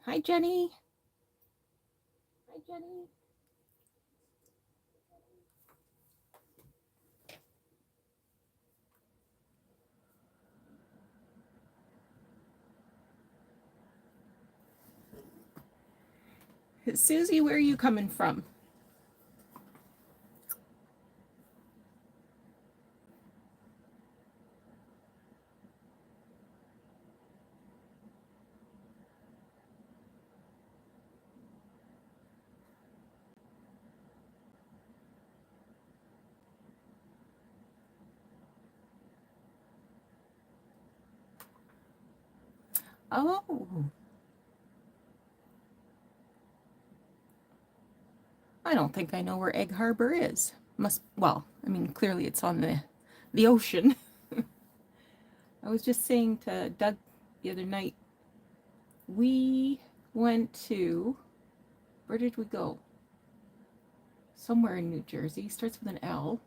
Hi, Jenny. Hi, Jenny. Susie, where are you coming from? Oh, I don't think I know where Egg Harbor is. Well, I mean, clearly it's on the ocean. I was just saying to Doug the other night, we went to, where did we go? Somewhere in New Jersey. Starts with an L.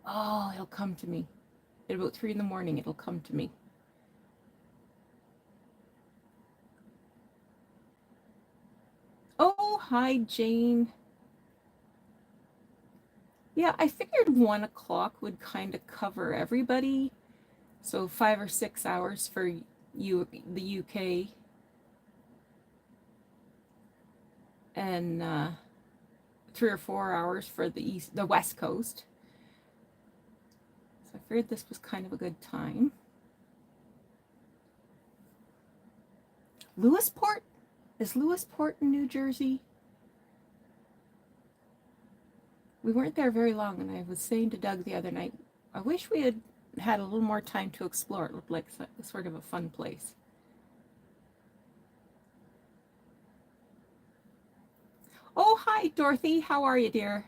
Oh, it'll come to me. At about 3 in the morning, it'll come to me. Oh, hi, Jane. Yeah, I figured 1 o'clock would kind of cover everybody. So 5 or 6 hours for the UK, and 3 or 4 hours for the West Coast. So I figured this was kind of a good time. Lewisport? Is Lewisport in New Jersey? We weren't there very long, and I was saying to Doug the other night, I wish we had a little more time to explore. It looked like sort of a fun place. Oh, hi, Dorothy. How are you, dear?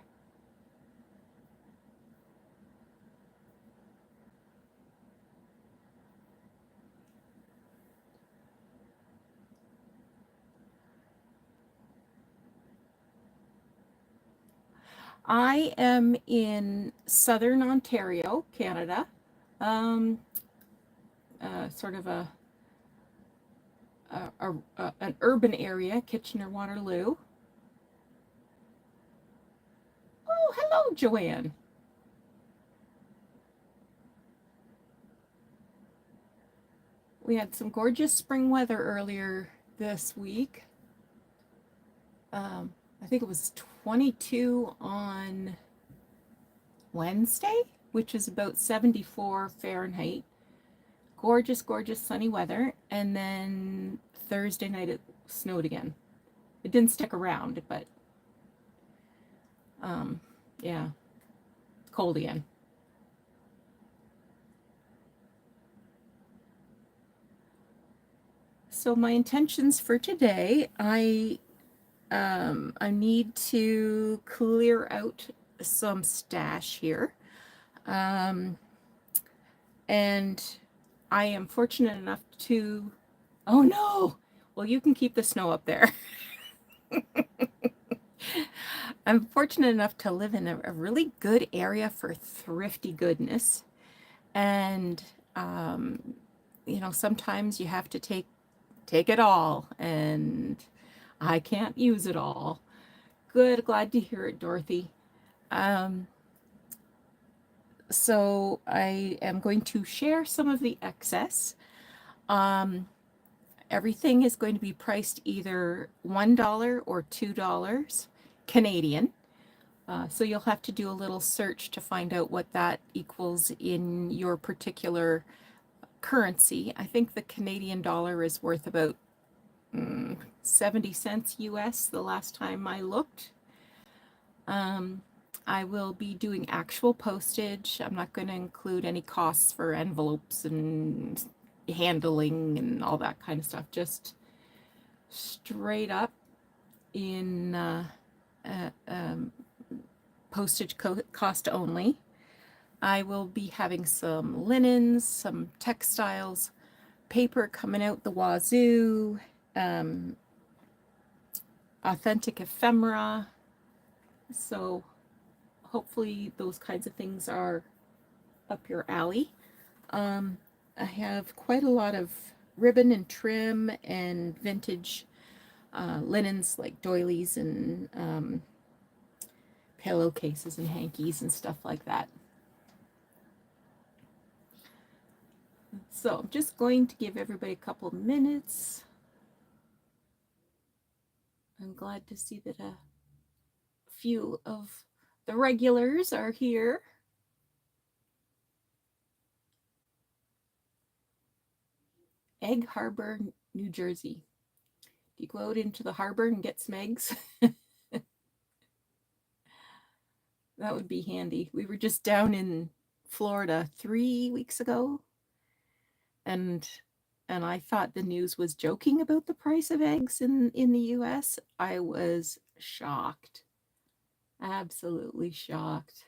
I am in southern Ontario, Canada. Um, Sort of an urban area, Kitchener Waterloo. Oh, hello, Joanne. We had some gorgeous spring weather earlier this week. I think it was 22 on Wednesday, which is about 74 Fahrenheit. Gorgeous, gorgeous sunny weather. And then Thursday night it snowed again. It didn't stick around, but um, yeah, cold again. So my intentions for today, I need to clear out some stash here. Um, and I am fortunate enough to, oh no, well, you can keep the snow up there. I'm fortunate enough to live in a really good area for thrifty goodness. And, um, sometimes you have to take it all, and I can't use it all. Good, glad to hear it, Dorothy. Um, so I am going to share some of the excess. Um, Everything is going to be priced either $1 or $2 Canadian. So you'll have to do a little search to find out what that equals in your particular currency. I think the Canadian dollar is worth about 70 cents US the last time I looked. Um, I will be doing actual postage. I'm not going to include any costs for envelopes and handling and all that kind of stuff. Just straight up in uh, um, postage cost only. I will be having some linens, some textiles, paper coming out the wazoo, um, authentic ephemera. So hopefully those kinds of things are up your alley. Um, I have quite a lot of ribbon and trim and vintage linens like doilies and pillowcases and hankies and stuff like that. So I'm just going to give everybody a couple minutes. I'm glad to see that a few of the regulars are here. Egg Harbor, New Jersey. Do you go out into the harbor and get some eggs? That would be handy. We were just down in Florida 3 weeks ago, and I thought the news was joking about the price of eggs in the US. I was shocked. Absolutely shocked.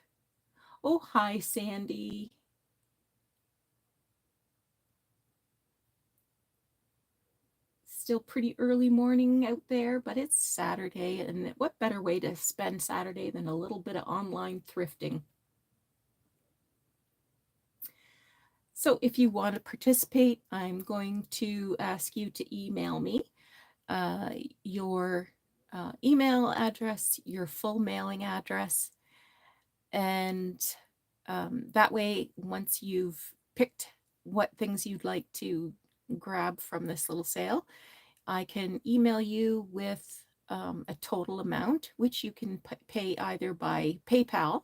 Oh, hi, Sandy. Still pretty early morning out there, but it's Saturday, and what better way to spend Saturday than a little bit of online thrifting? So if you want to participate, I'm going to ask you to email me your email address, your full mailing address, and that way, once you've picked what things you'd like to grab from this little sale, I can email you with a total amount, which you can pay either by PayPal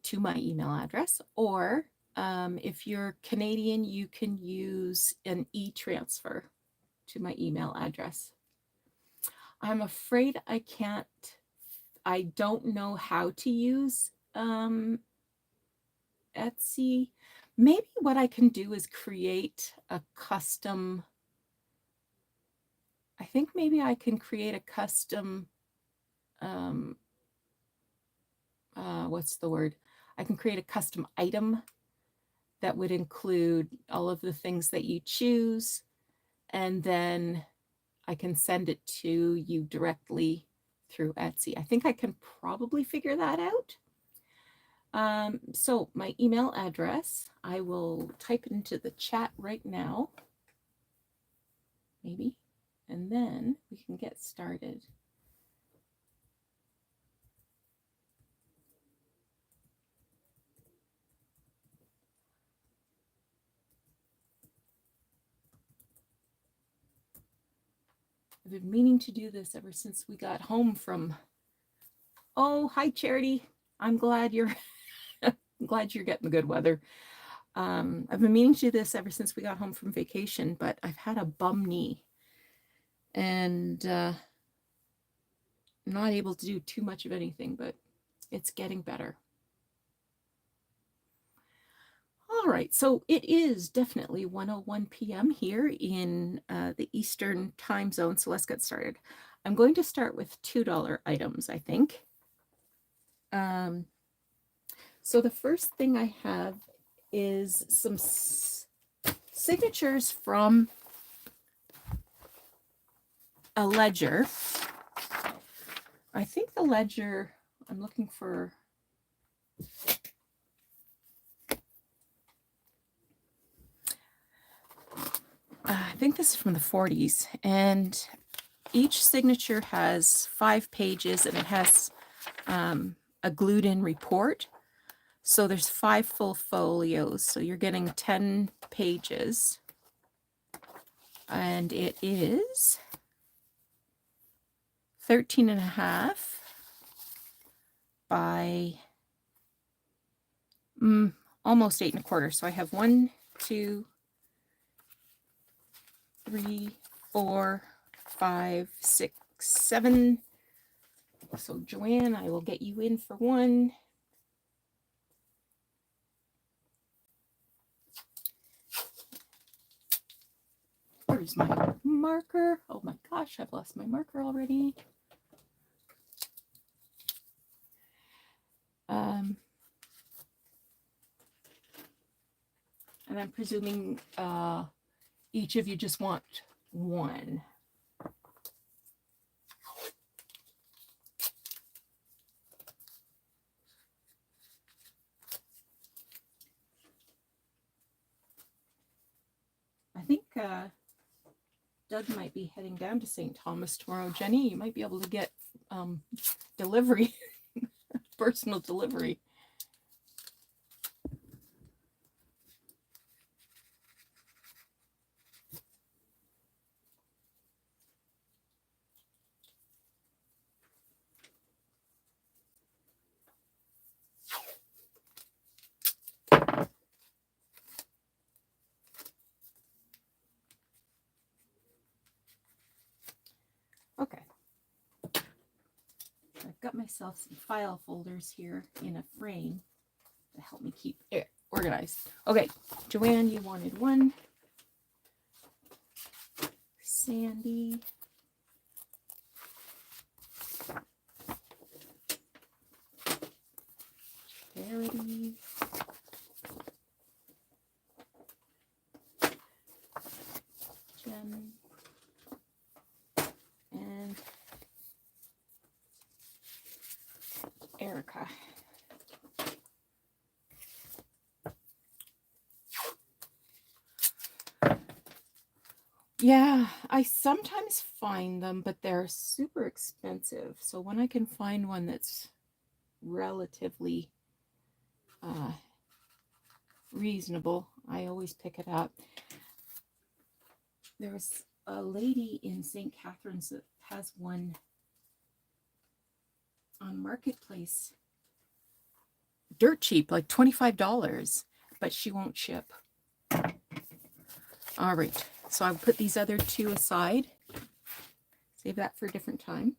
to my email address, or if you're Canadian, you can use an e-transfer to my email address. I'm afraid I can't, I don't know how to use Etsy. Maybe what I can do is create a custom, I think maybe I can create a custom, what's the word? I can create a custom item that would include all of the things that you choose, and then I can send it to you directly through Etsy. I think I can probably figure that out. So my email address, I will type it into the chat right now, maybe, and then we can get started. I've been meaning to do this ever since we got home from, oh, hi, Charity. I'm glad you're, I'm glad you're getting the good weather. I've been meaning to do this ever since we got home from vacation, but I've had a bum knee and not able to do too much of anything, but it's getting better. All right, so it is definitely 1:01 p.m. here in the Eastern time zone, so let's get started. I'm going to start with $2 items, I think. So the first thing I have is some signatures from a ledger. I think the ledger, I'm looking for, I think this is from the 40s, and each signature has 5 pages, and it has a glued in report. So there's 5 full folios. So you're getting 10 pages. And it is 13.5 by almost 8.25. So I have 1, 2, 3, 4, 5, 6, 7. So Joanne, I will get you in for 1. Where's my marker? Oh my gosh, I've lost my marker already. And I'm presuming each of you just want 1. I Doug might be heading down to St. Thomas tomorrow. Jenny, you might be able to get delivery, personal delivery. Okay. I've got myself some file folders here in a frame to help me keep it organized. Okay, Joanne, you wanted one. Sandy. Charity. Jen. And Erica. Yeah, I sometimes find them, but they're super expensive. So when I can find one that's relatively reasonable, I always pick it up. There's a lady in St. Catharines that has one on Marketplace. Dirt cheap, like $25, but she won't ship. All right, so I'll put these other two aside. Save that for a different time.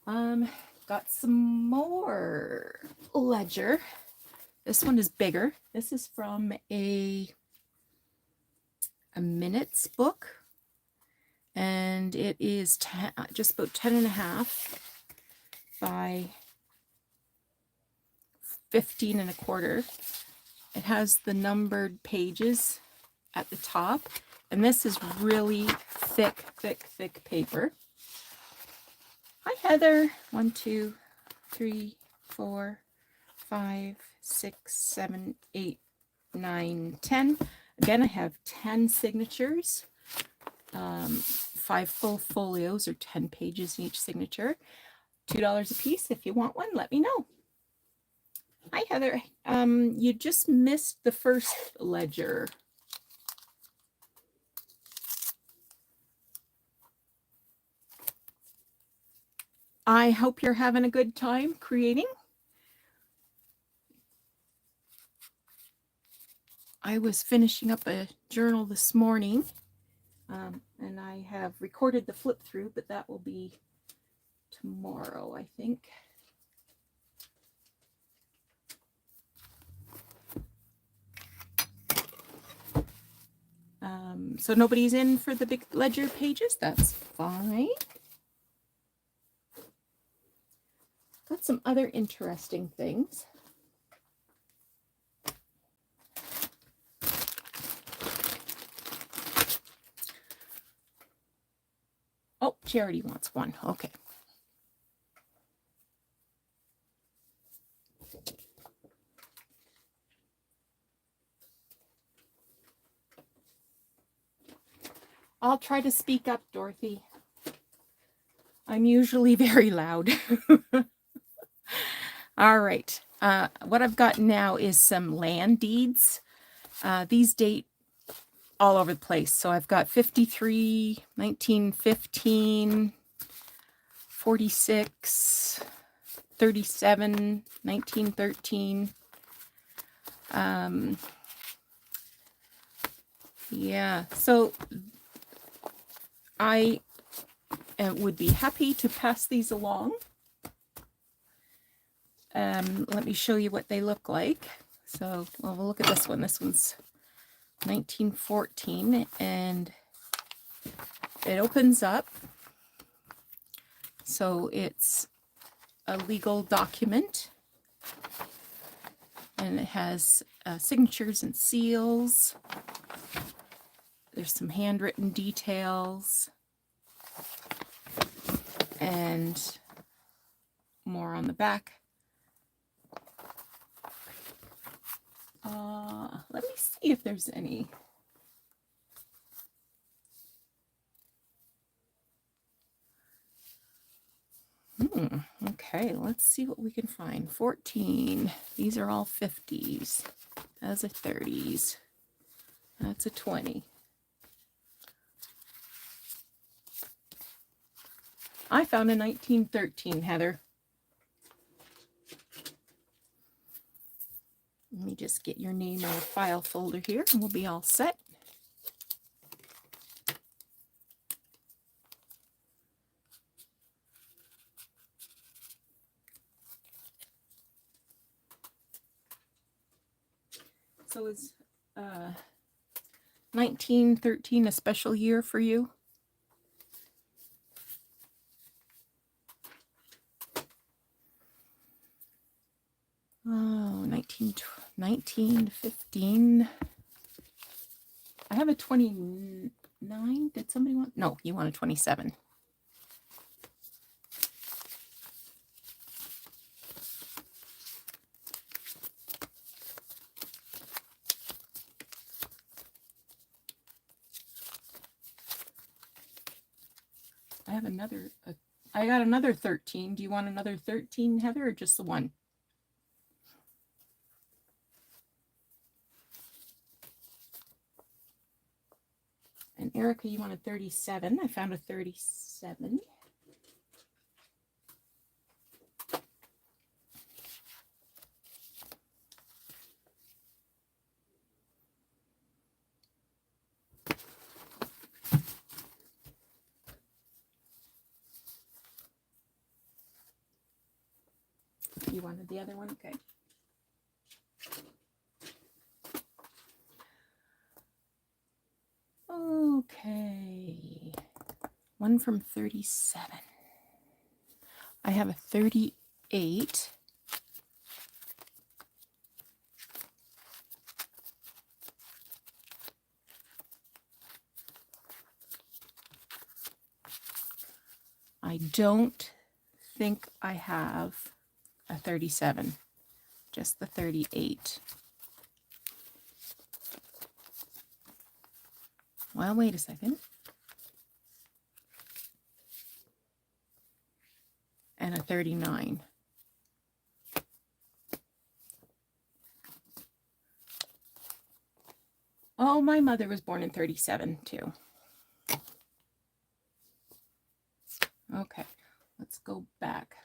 Got some more ledger. This one is bigger. This is from a minutes book, and it is just about 10.5 by 15.25. It has the numbered pages at the top, and this is really thick paper. Hi Heather. 1, 2, 3, 4, 5, 6, 7, 8, 9, 10. Again, I have 10 signatures, 5 full folios or 10 pages in each signature. $2 a piece. If you want one, let me know. Hi Heather. You just missed the first ledger. I hope you're having a good time creating. I was finishing up a journal this morning, and I have recorded the flip through, but that will be tomorrow, I think. So nobody's in for the big ledger pages. That's fine. Got some other interesting things. Oh, Charity wants one. Okay. I'll try to speak up, Dorothy. I'm usually very loud. All right. What I've got now is some land deeds. These date all over the place. So I've got 53, 1915, 46, 37, 1913. Yeah, so I would be happy to pass these along. Let me show you what they look like. So we'll look at this one. This one's 1914, and it opens up. So it's a legal document, and it has signatures and seals. There's some handwritten details and more on the back. Let me see if there's any. Okay, let's see what we can find. 14. These are all 50s. That's a 30s. That's a 20. I found a 1913, Heather. Let me just get your name in a file folder here and we'll be all set. So is 1913 a special year for you? Oh, 1915. I have a 29. Did somebody want? No, you want a 27. I have another, I got another 13. Do you want another 13, Heather, or just the one? And Erica, you want a 37. I found a 37. You wanted the other one? Okay. Okay. One from 37. I have a 38. I don't think I have a 37, just the 38. Well, wait a second. And a 39. Oh, my mother was born in 37 too. Okay, let's go back.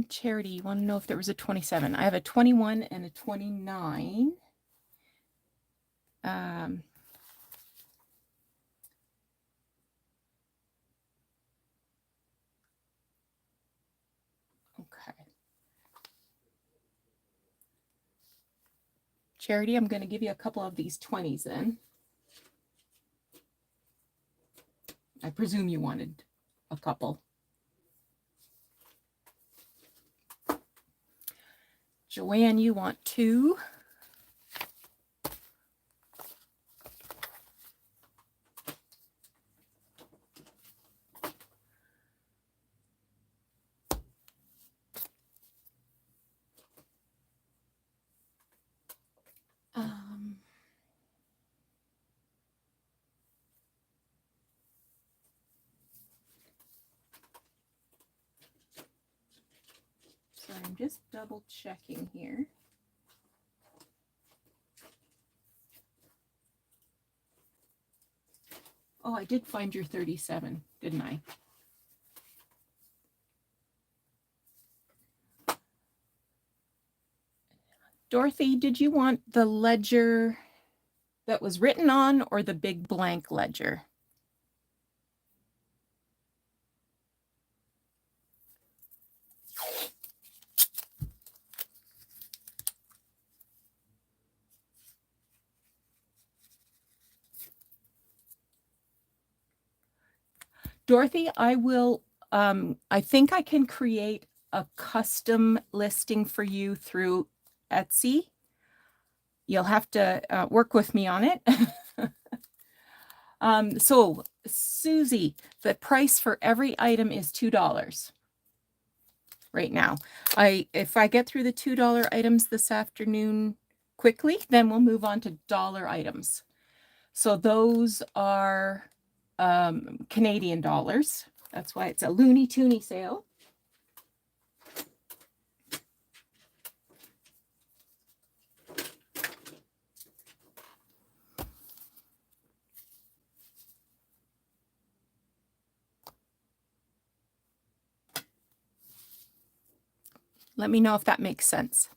Charity, you want to know if there was a 27? I have a 21 and a 29. Okay. Charity, I'm going to give you a couple of these 20s then. I presume you wanted a couple. Joanne, you want 2. So I'm just double checking here. Oh, I did find your 37, didn't I? Dorothy, did you want the ledger that was written on or the big blank ledger? Dorothy, I will, I think I can create a custom listing for you through Etsy. You'll have to work with me on it. So Susie, the price for every item is $2 right now. If I get through the $2 items this afternoon quickly, then we'll move on to dollar items. So those are Canadian dollars. That's why it's a Looney Toony sale. Let me know if that makes sense.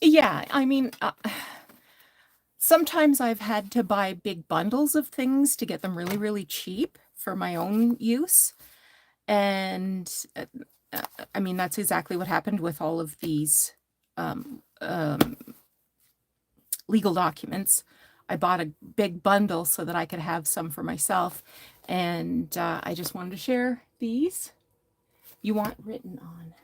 Yeah, I mean, sometimes I've had to buy big bundles of things to get them really, really cheap for my own use. And I mean, that's exactly what happened with all of these legal documents. I bought a big bundle so that I could have some for myself. And I just wanted to share these. You want written on.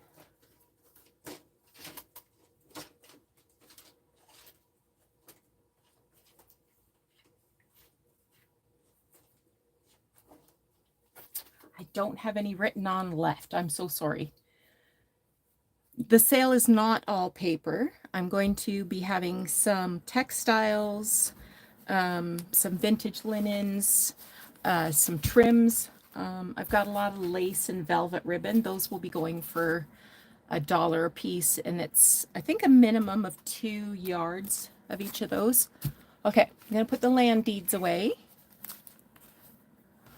I don't have any written on left. I'm so sorry. The sale is not all paper. I'm going to be having some textiles, some vintage linens, some trims. I've got a lot of lace and velvet ribbon. Those will be going for $1 a piece, and it's, I think, a minimum of 2 yards of each of those. Okay, I'm gonna put the land deeds away.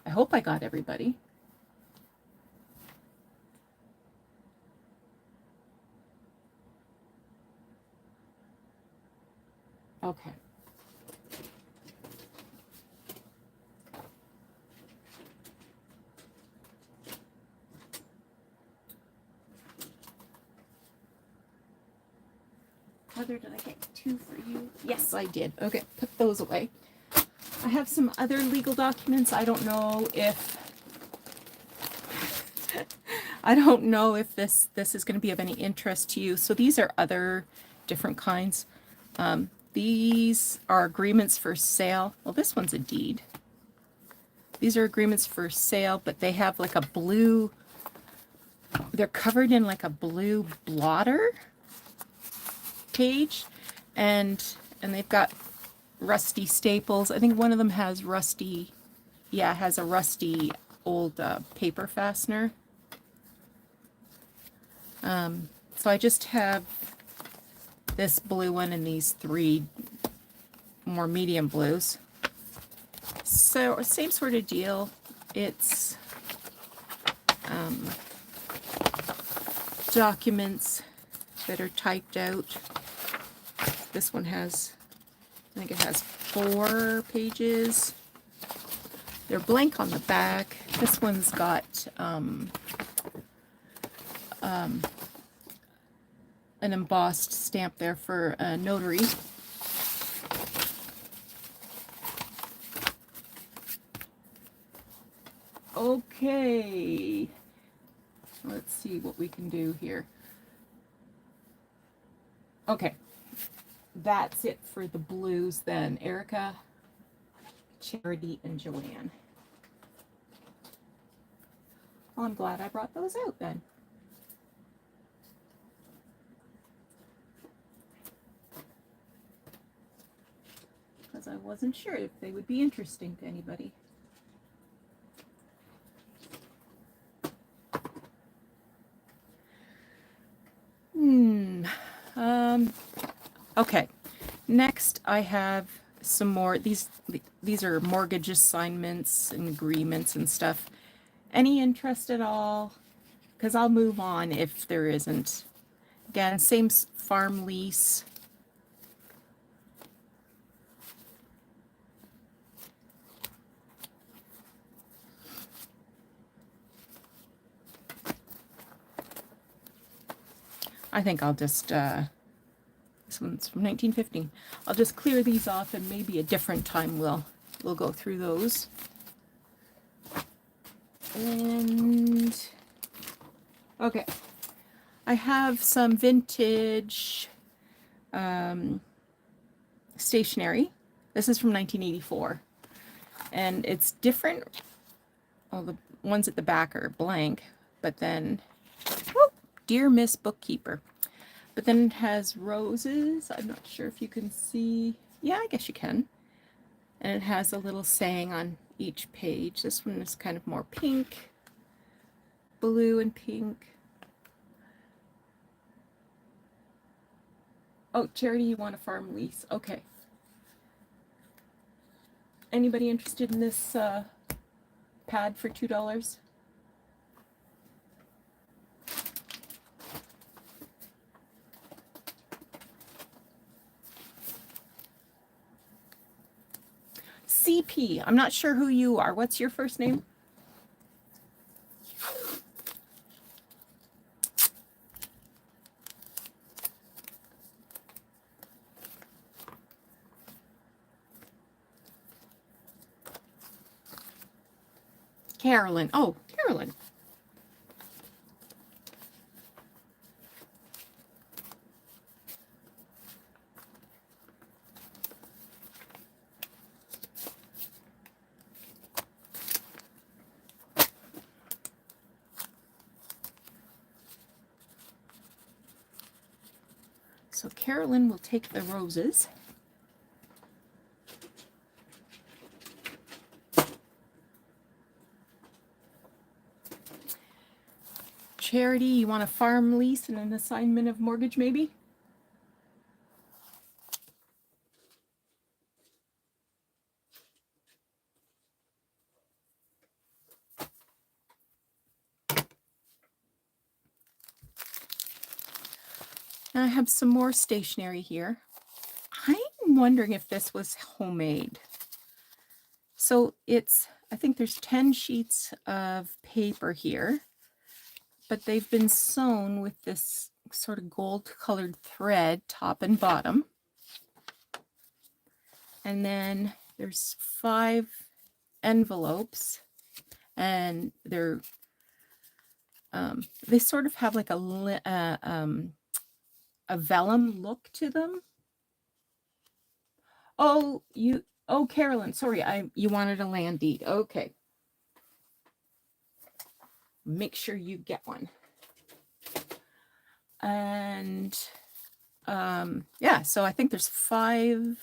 I hope I got everybody. Okay. Heather, did I get 2 for you? Yes, I did. Okay, put those away. I have some other legal documents. I don't know if this is going to be of any interest to you. So these are other different kinds. These are agreements for sale. Well, this one's a deed. These are agreements for sale, but they have like a blue, they're covered in like a blue blotter page, and they've got rusty staples. I think one of them has rusty, yeah, has a rusty old paper fastener. So I just have this blue one and these 3 more medium blues. So same sort of deal. It's documents that are typed out. This one has, I think it has 4 pages. They're blank on the back. This one's got an embossed stamp there for a notary. Okay, let's see what we can do here. Okay, that's it for the blues then. Erica, Charity, and Joanne. Well, I'm glad I brought those out then. Because I wasn't sure if they would be interesting to anybody. Okay, next I have some more. These are mortgage assignments and agreements and stuff. Any interest at all? Because I'll move on if there isn't. Again, same farm lease. I think I'll just, this one's from 1915. I'll just clear these off, and maybe a different time we'll go through those. And, okay. I have some vintage stationery. This is from 1984. And it's different. Oh, the ones at the back are blank, but then, whoop, Dear Miss Bookkeeper. But then it has roses. I'm not sure if you can see. Yeah, I guess you can. And it has a little saying on each page. This one is kind of more pink, blue and pink. Oh, Charity, you want a farm lease? Okay. Anybody interested in this pad for $2? CP, I'm not sure who you are. What's your first name? Carolyn. Oh, Carolyn. So Carolyn will take the roses. Charity, you want a farm lease and an assignment of mortgage, maybe? And I have some more stationery here. I'm wondering if this was homemade. So it's, I think there's 10 sheets of paper here, but they've been sewn with this sort of gold colored thread, top and bottom. And then there's 5 envelopes, and they're they sort of have like a vellum look to them. Oh, Carolyn, sorry, you wanted a land deed. Okay. Make sure you get one. And yeah, so I think there's 5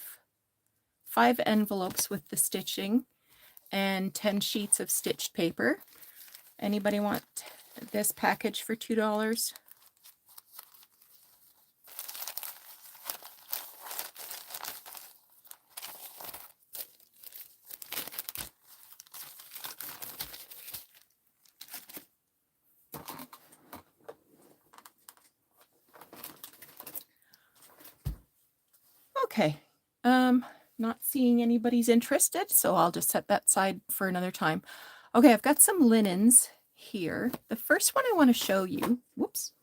envelopes with the stitching and 10 sheets of stitched paper. Anybody want this package for $2? Okay, not seeing anybody's interested, so I'll just set that aside for another time. Okay, I've got some linens here. The first one I want to show you, whoops,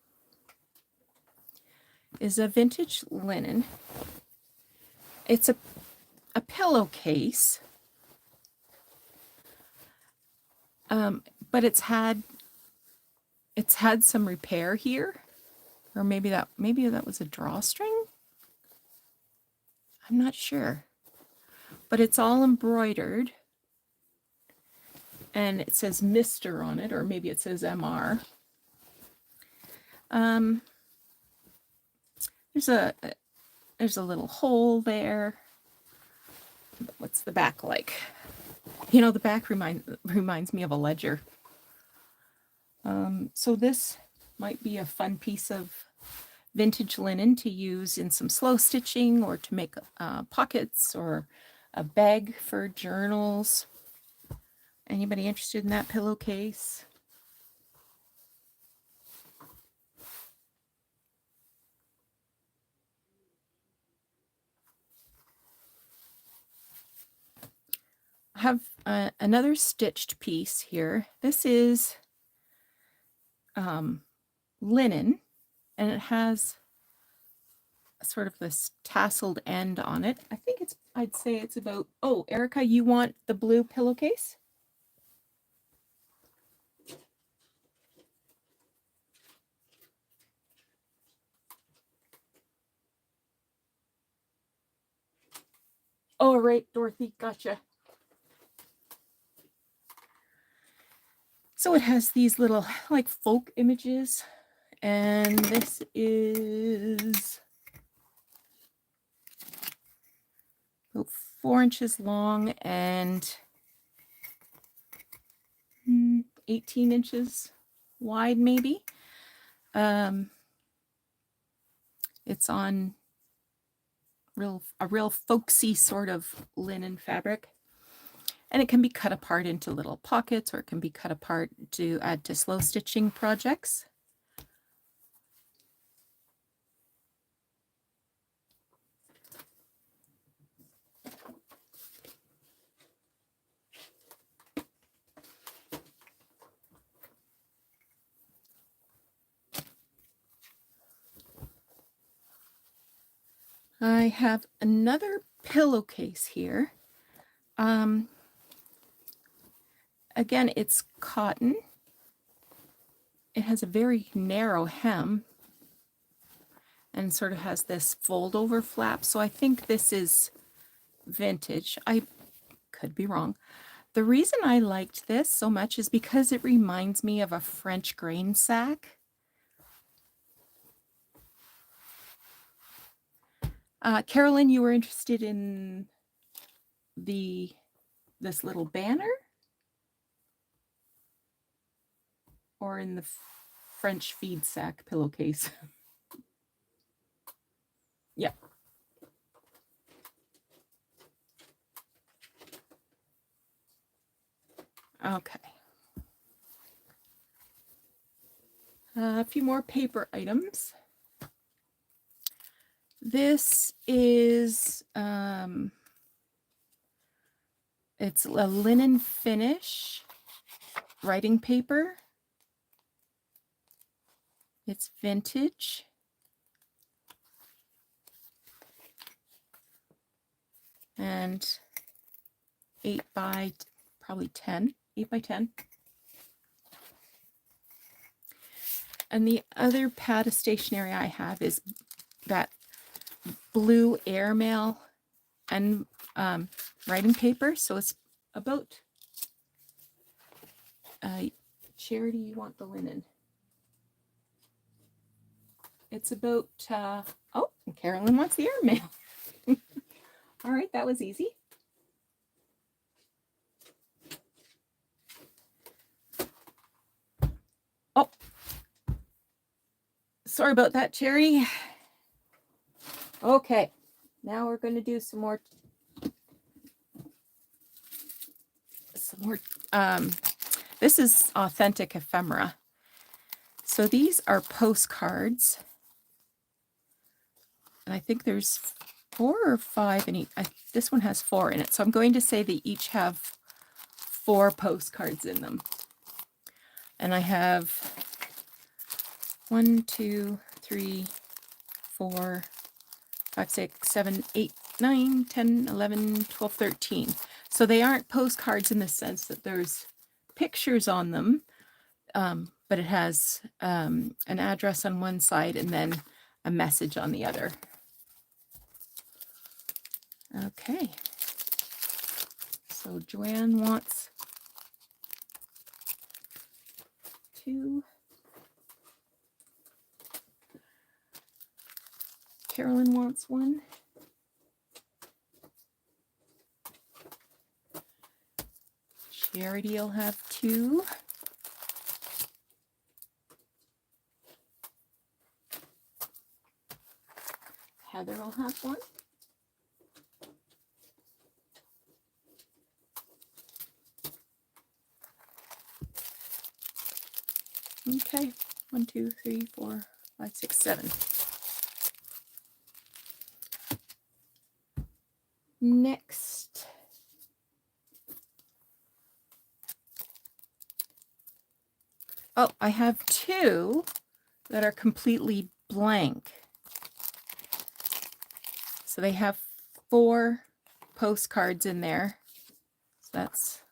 is a vintage linen. It's a pillowcase, but it's had some repair here, or maybe that was a drawstring. I'm not sure, but it's all embroidered, and it says Mr. on it, or maybe it says MR. There's a little hole there. What's the back like? You know, the back reminds me of a ledger. So this might be a fun piece of vintage linen to use in some slow stitching, or to make pockets, or a bag for journals. Anybody interested in that pillowcase? I have another stitched piece here. This is linen, and it has sort of this tasseled end on it. I think I'd say it's about, oh, Erica, you want the blue pillowcase? Oh, right, Dorothy, gotcha. So it has these little like folk images, and this is about 4 inches long and 18 inches wide, maybe. It's on a real folksy sort of linen fabric. And it can be cut apart into little pockets, or it can be cut apart to add to slow stitching projects. I have another pillowcase here. Again, it's cotton. It has a very narrow hem and sort of has this fold over flap. So I think this is vintage. I could be wrong. The reason I liked this so much is because it reminds me of a French grain sack. Carolyn, you were interested in this little banner? Or in the French feed sack pillowcase? Yeah. Okay. A few more paper items. This is it's a linen finish writing paper. It's vintage. And 8 by probably 10, 8 by 10. And the other pad of stationery I have is that blue airmail and writing paper. So it's about, Charity, you want the linen? It's about, oh, Carolyn wants the airmail. All right, that was easy. Oh, sorry about that, Cherry. Okay, now we're going to do some more. This is authentic ephemera. So these are postcards. And I think there's 4 or 5 in each. This one has 4 in it. So I'm going to say they each have 4 postcards in them. And I have 1, 2, 3, 4, 5, 6, 7, 8, 9, 10, 11, 12, 13. So they aren't postcards in the sense that there's pictures on them, but it has an address on one side and then a message on the other. Okay. So Joanne wants 2. Carolyn wants 1. Charity will have 2. Heather will have 1. Okay, 1, 2, 3, 4, 5, 6, 7. Next. Oh, I have 2 that are completely blank. So they have 4 postcards in there. So that's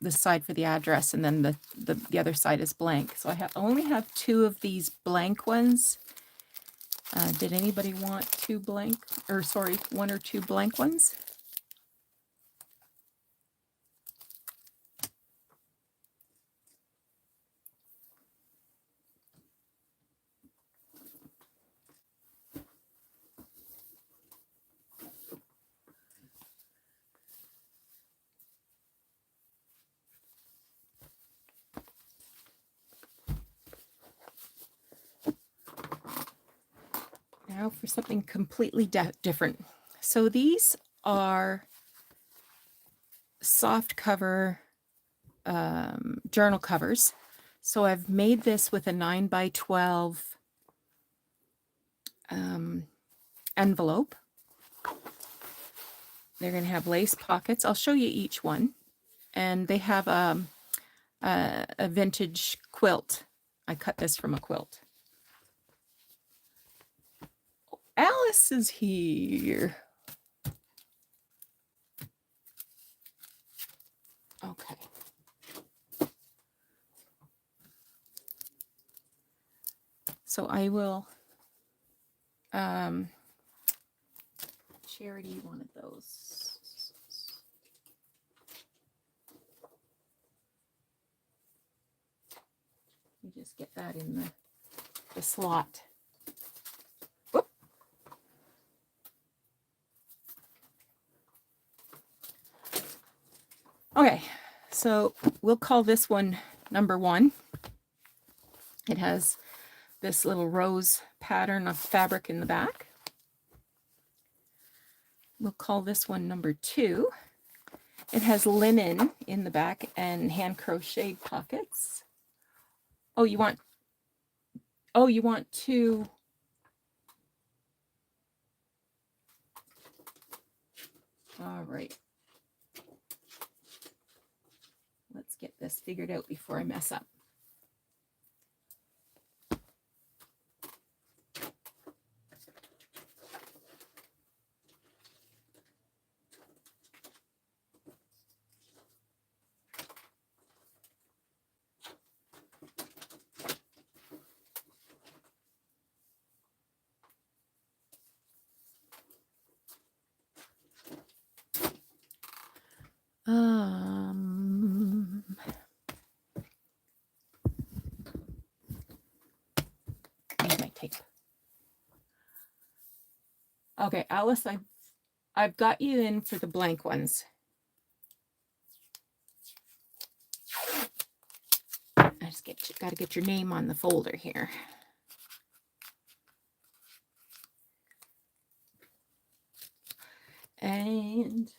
the side for the address, and then the other side is blank. So I only have 2 of these blank ones. Did anybody want one or two blank ones? Now for something completely different. So these are soft cover journal covers. So I've made this with a 9x12 envelope. They're going to have lace pockets. I'll show you each one. And they have a vintage quilt. I cut this from a quilt. Alice is here. Okay. So I will, Charity wanted those. Let me just get that in the slot. Whoop. Okay, so we'll call this one number 1. It has this little rose pattern of fabric in the back. We'll call this one number 2. It has linen in the back and hand crocheted pockets. Oh, you want to. All right. Let's get this figured out before I mess up. Need my tape. Okay, Alice, I've got you in for the blank ones. I just got to get your name on the folder here. And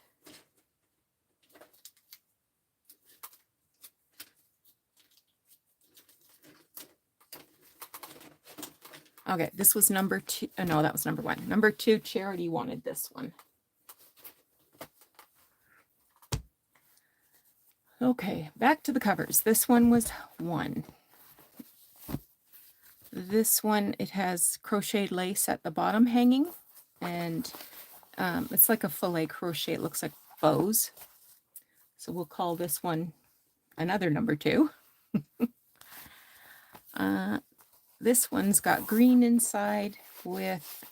okay, this was number 2. No, that was number 1. Number 2, Charity wanted this one. Okay, back to the covers. This one was 1. This one, it has crocheted lace at the bottom hanging, and it's like a filet crochet. It looks like bows. So we'll call this one another number 2. This one's got green inside with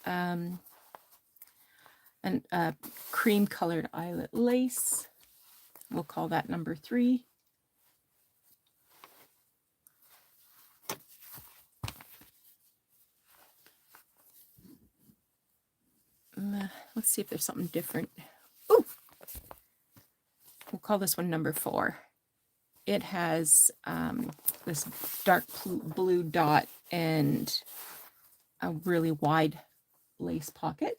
cream colored eyelet lace. We'll call that number 3. Let's see if there's something different. Ooh! We'll call this one number 4. It has this dark blue dot and a really wide lace pocket.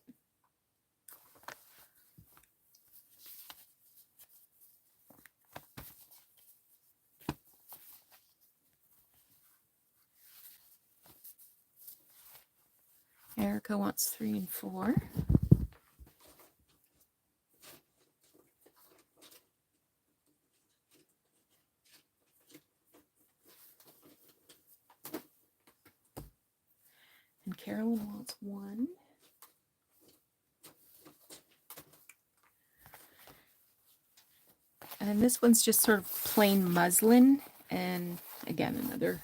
Erica wants 3 and 4. And Carolyn wants 1. And this one's just sort of plain muslin. And again, another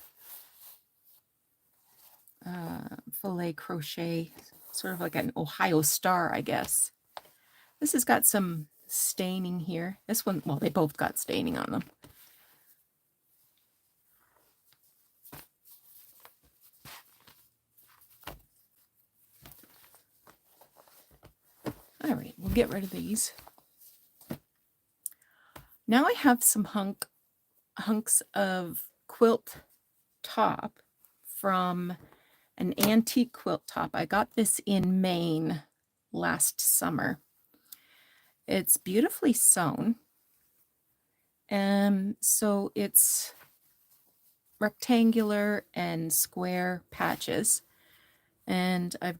filet crochet, sort of like an Ohio star, I guess. This has got some staining here. This one, well, they both got staining on them. All right, we'll get rid of these. Now I have some hunks of quilt top from an antique quilt top. I got this in Maine last summer. It's beautifully sewn. So it's rectangular and square patches. And I've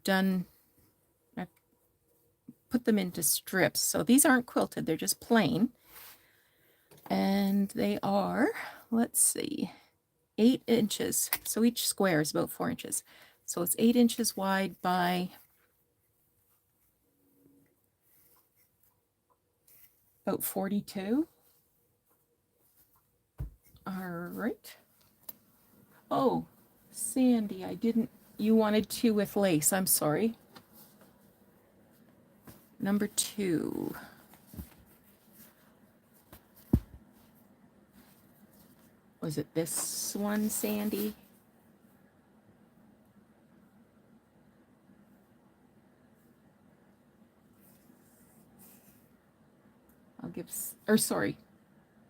put them into strips. So these aren't quilted, they're just plain. And they are, let's see, 8 inches. So each square is about 4 inches. So it's 8 inches wide by about 42. All right. Oh, Sandy, you wanted 2 with lace. I'm sorry. Number 2. Was it this one, Sandy? Sorry.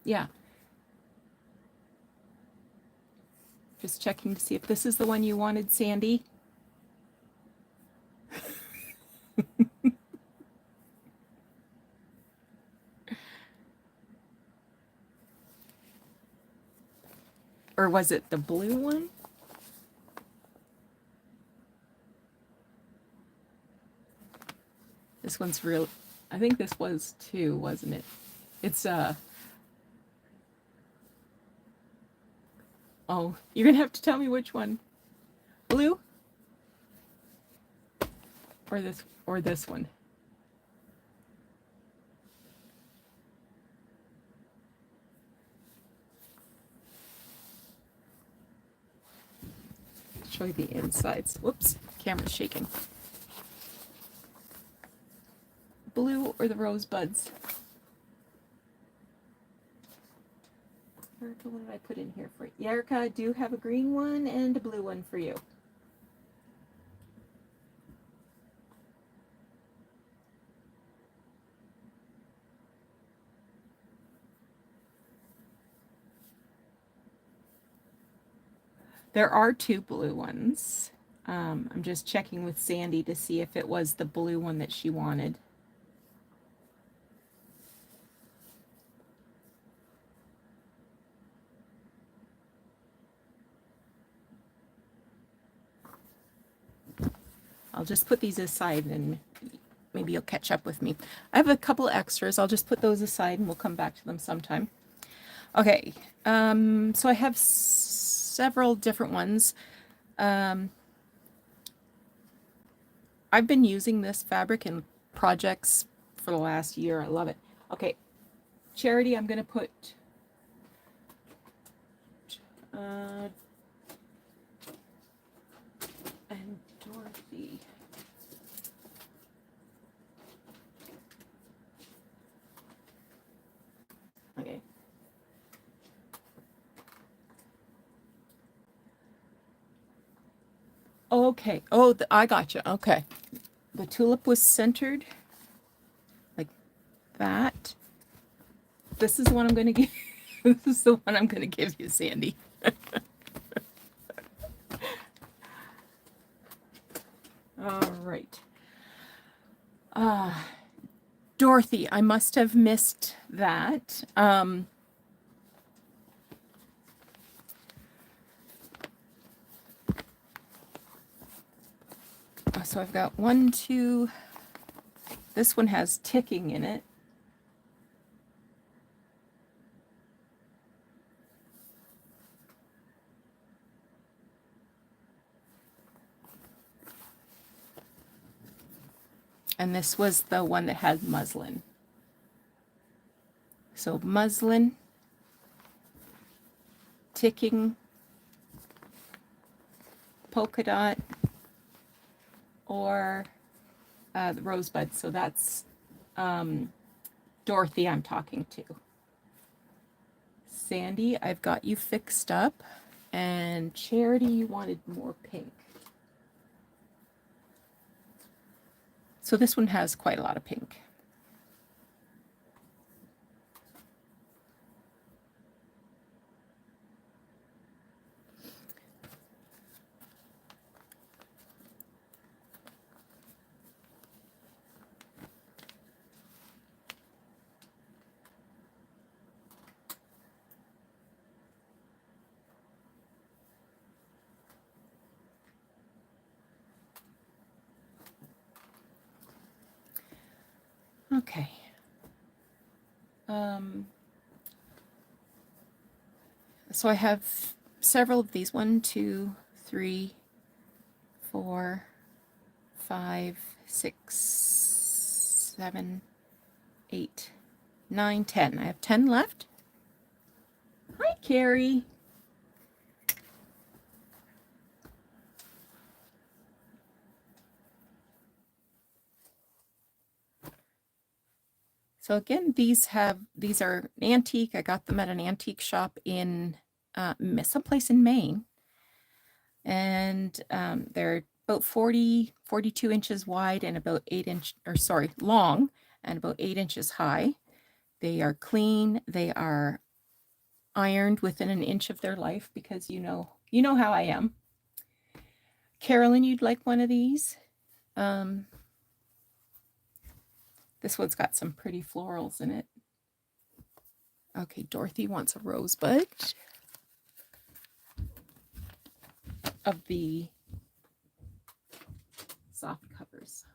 Yeah. Just checking to see if this is the one you wanted, Sandy. Or was it the blue one? This one's real. I think this was 2, wasn't it? It's oh, you're gonna have to tell me which one. Blue? Or this one? Show you the insides. Whoops, camera's shaking. Blue or the rosebuds? Erica, what did I put in here for you? Erica, I do have a green one and a blue one for you. There are 2 blue ones. I'm just checking with Sandy to see if it was the blue one that she wanted. I'll just put these aside and maybe you'll catch up with me. I have a couple extras. I'll just put those aside and we'll come back to them sometime. Okay, so I have several different ones. I've been using this fabric in projects for the last year. I love it. Okay, Charity, I'm going to put and Dorothy. Okay. Okay. Oh, I got you. Okay. The tulip was centered like that. This is the one I'm going to give. This is the one I'm going to give you, Sandy. All right. Dorothy, I must have missed that. So I've got 1, 2. This one has ticking in it. And this was the one that had muslin. So muslin, ticking, polka dot, or the Rosebud. So that's Dorothy I'm talking to. Sandy, I've got you fixed up. And Charity, you wanted more pink. So this one has quite a lot of pink. Okay. So I have several of these. 1, 2, 3, 4, 5, 6, 7, 8, 9, 10. I have 10 left. Hi, Carrie. So again, these are antique. I got them at an antique shop in someplace in Maine. And they're about 42 inches wide and about 8 long and about 8 inches high. They are clean. They are ironed within an inch of their life because you know how I am. Carolyn, you'd like one of these? This one's got some pretty florals in it. Okay, Dorothy wants a Rosebud of the soft covers.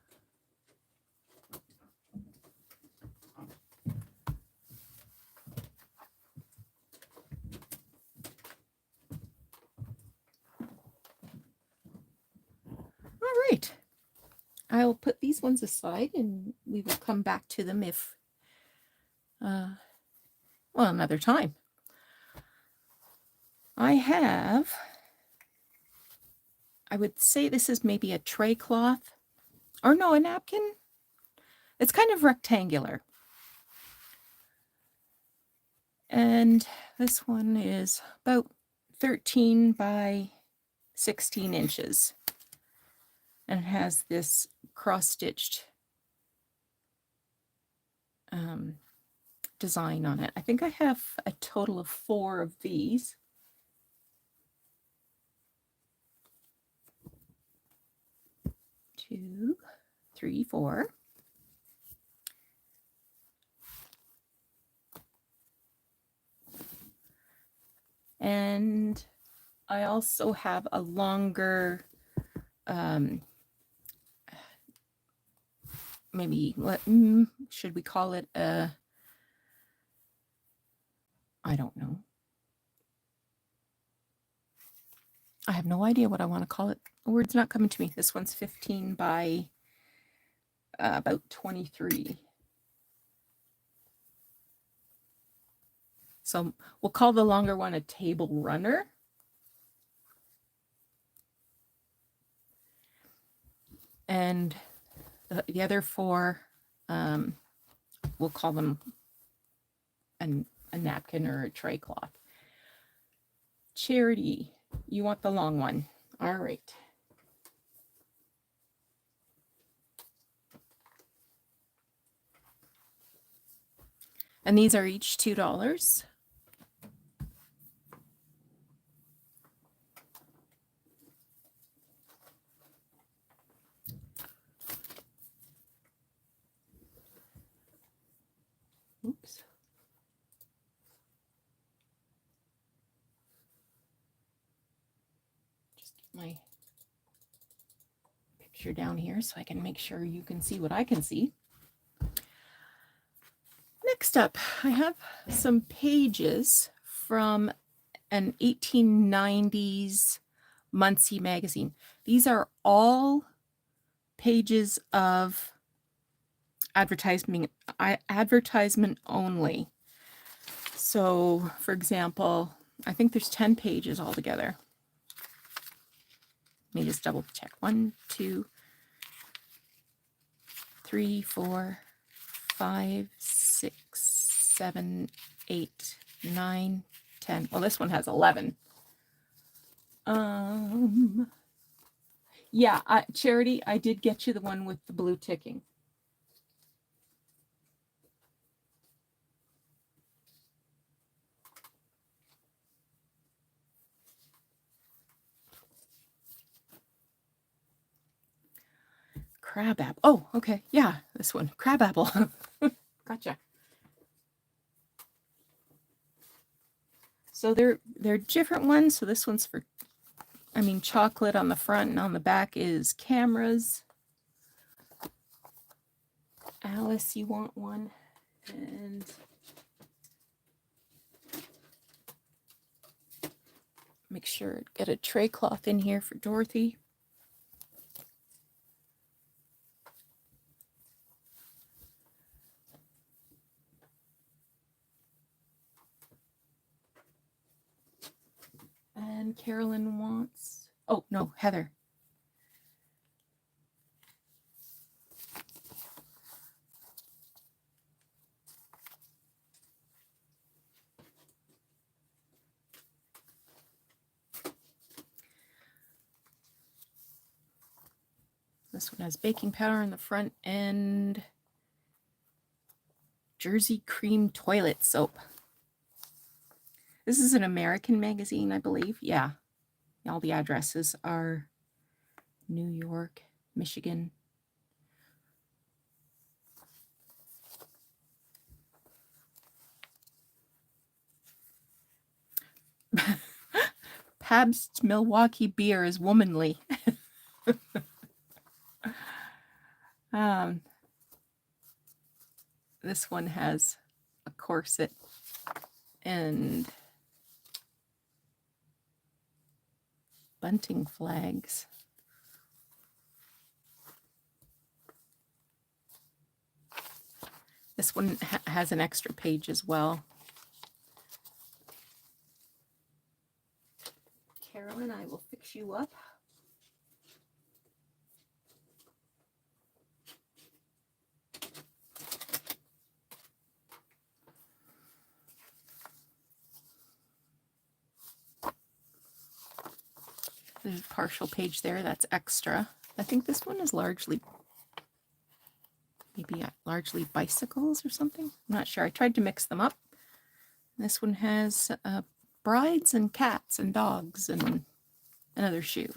All right. I'll put these ones aside and we will come back to them if, another time. I would say this is maybe a tray cloth, or no, a napkin. It's kind of rectangular. And this one is about 13 by 16 inches. And it has this cross-stitched design on it. I think I have a total of 4 of these. Two, three, 4. And I also have a longer, maybe what should we call it? I don't know. I have no idea what I want to call it. The word's not coming to me. This one's 15 by about 23. So we'll call the longer one a table runner. And the other 4, we'll call them a napkin or a tray cloth. Charity, you want the long one. All right. And these are each $2. Oops. Just get my picture down here so I can make sure you can see what I can see. Next up, I have some pages from an 1890s Muncie magazine. These are all pages of advertisement only. So, for example, I think there's 10 pages altogether. Let me just double check. 1, 2, 3, 4, 5, 6, 7, 8, 9, 10. Well, this one has 11. Yeah, Charity, I did get you the one with the blue ticking. Crabapple. Oh, okay. Yeah, this one. Crabapple. Gotcha. So they're different ones. So this one's for, chocolate on the front, and on the back is cameras. Alice, you want one? And make sure get a tray cloth in here for Dorothy. And Carolyn wants, oh no, Heather. This one has baking powder in the front and Jersey Cream toilet soap. This is an American magazine, I believe. Yeah. All the addresses are New York, Michigan. Pabst Milwaukee beer is womanly. This one has a corset and bunting flags. This one has an extra page as well. Carolyn, I will fix you up. There's a partial page there, that's extra. I think this one is largely bicycles or something. I'm not sure. I tried to mix them up. This one has brides and cats and dogs and another shoe.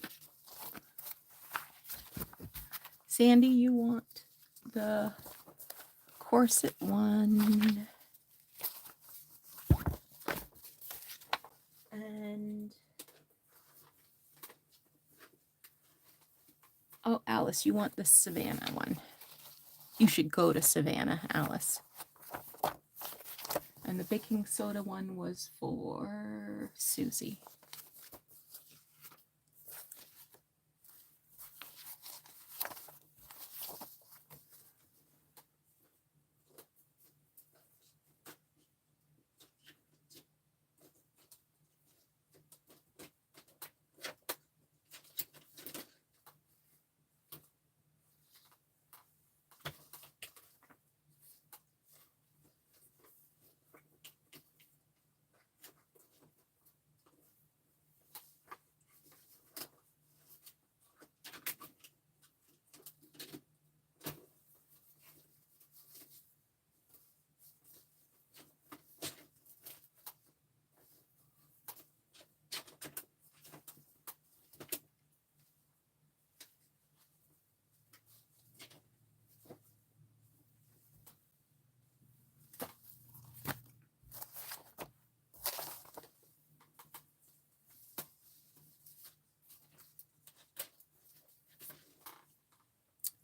Sandy, you want the corset one? And oh, Alice, you want the Savannah one. You should go to Savannah, Alice. And the baking soda one was for Susie.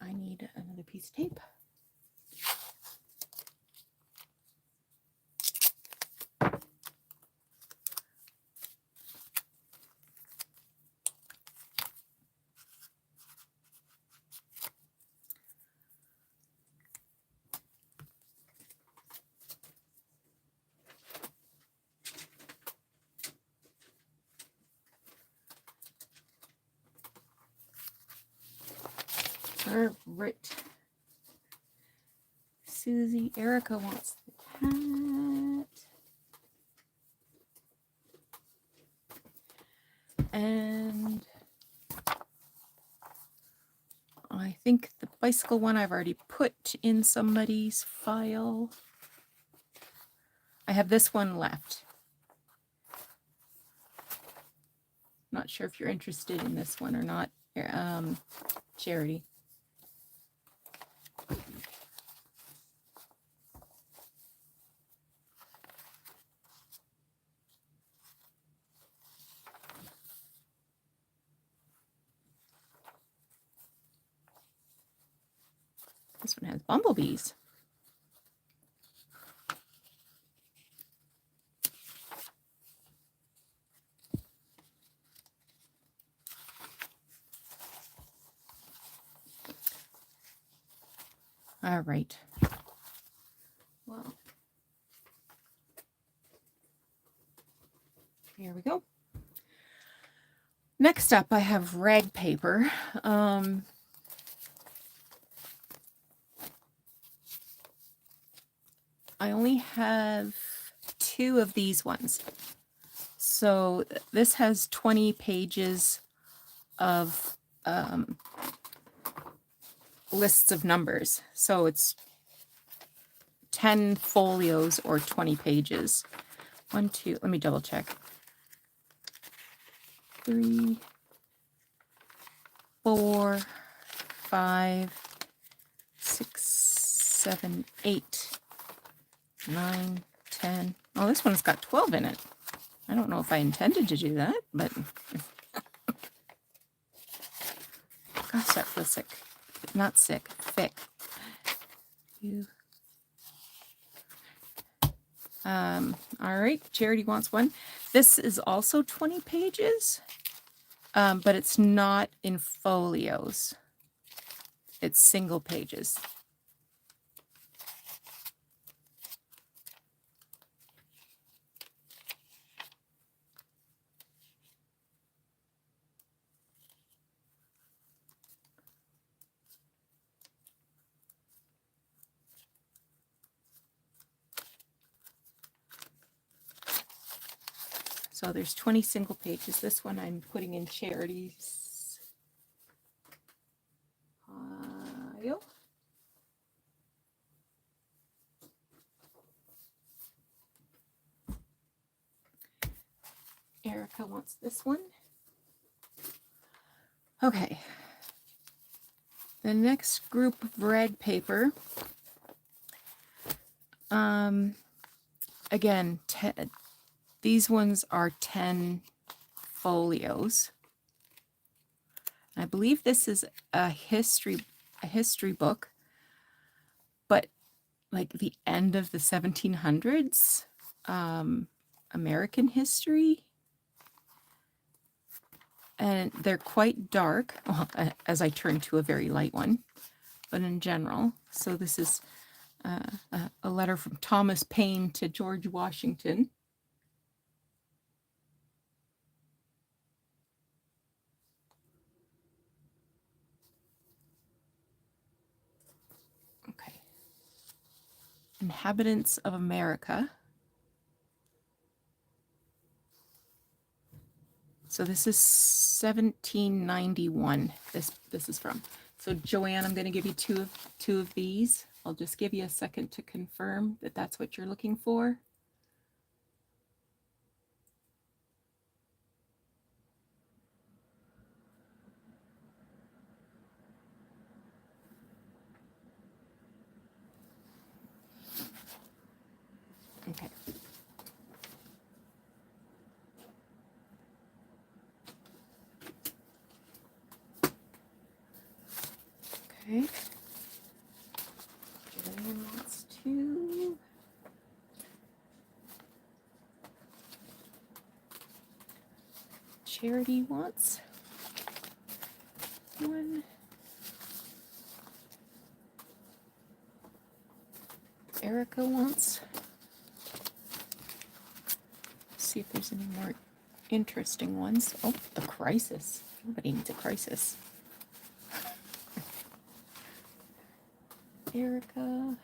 I need another piece of tape. All right. Susie. Erica wants the hat. And I think the bicycle one I've already put in somebody's file. I have this one left. Not sure if you're interested in this one or not, Charity. This one has bumblebees. All right. Well, here we go. Next up, I have rag paper. I only have 2 of these ones. So this has 20 pages of lists of numbers. So it's 10 folios or 20 pages. 1, 2, let me double check. 3, 4, 5, 6, 7, 8, 9, 10. Oh, this one's got 12 in it. I don't know if I intended to do that, but gosh, that feels sick. Not sick, thick. All right, Charity wants one. This is also 20 pages, but it's not in folios. It's single pages. So there's 20 single pages. This one I'm putting in Charity's pile. Erica wants this one. Okay. The next group of rag paper. Again, these ones are 10 folios. I believe this is a history book, but like the end of the 1700s, American history. And they're quite dark, well, as I turn to a very light one, but in general. So this is a letter from Thomas Paine to George Washington. Okay. Inhabitants of America. So this is 1791. This is from. So Joanne, I'm going to give you two of these. I'll just give you a second to confirm that that's what you're looking for. Okay. Okay. Joanne wants two. Charity wants one. Erica wants. Let's see if there's any more interesting ones. Oh, the crisis. Everybody needs a crisis. Erica.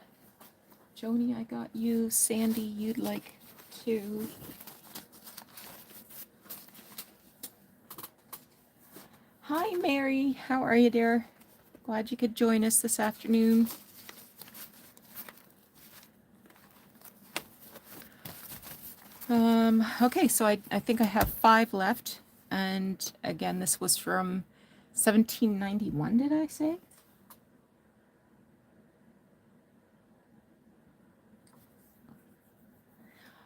Joni, I got you. Sandy, you'd like to. Hi, Mary. How are you, dear? Glad you could join us this afternoon. Okay, so I think I have 5 left. And again, this was from 1791, did I say?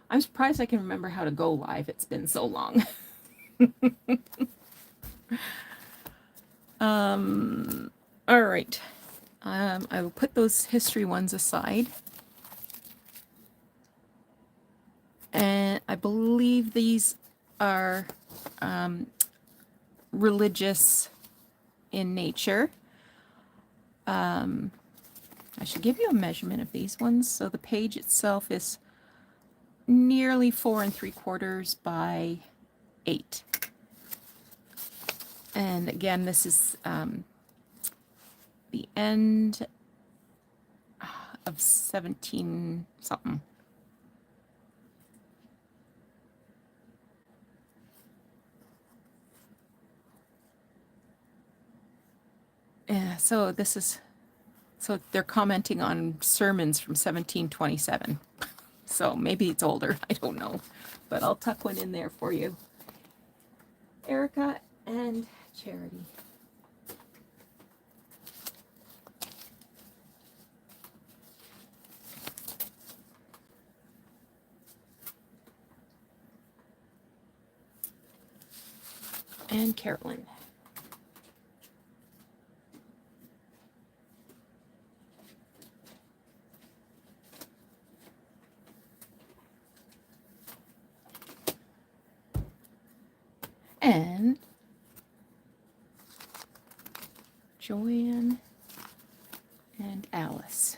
I'm surprised I can remember how to go live. It's been so long. All right. I will put those history ones aside. And I believe these are religious in nature. I should give you a measurement of these ones. So the page itself is nearly 4 3/4 by 8. And again, this is the end of 17 something. Yeah, so this is, so they're commenting on sermons from 1727. So maybe it's older, I don't know. But I'll tuck one in there for you. Erica and Charity. And Carolyn. And Joanne and Alice.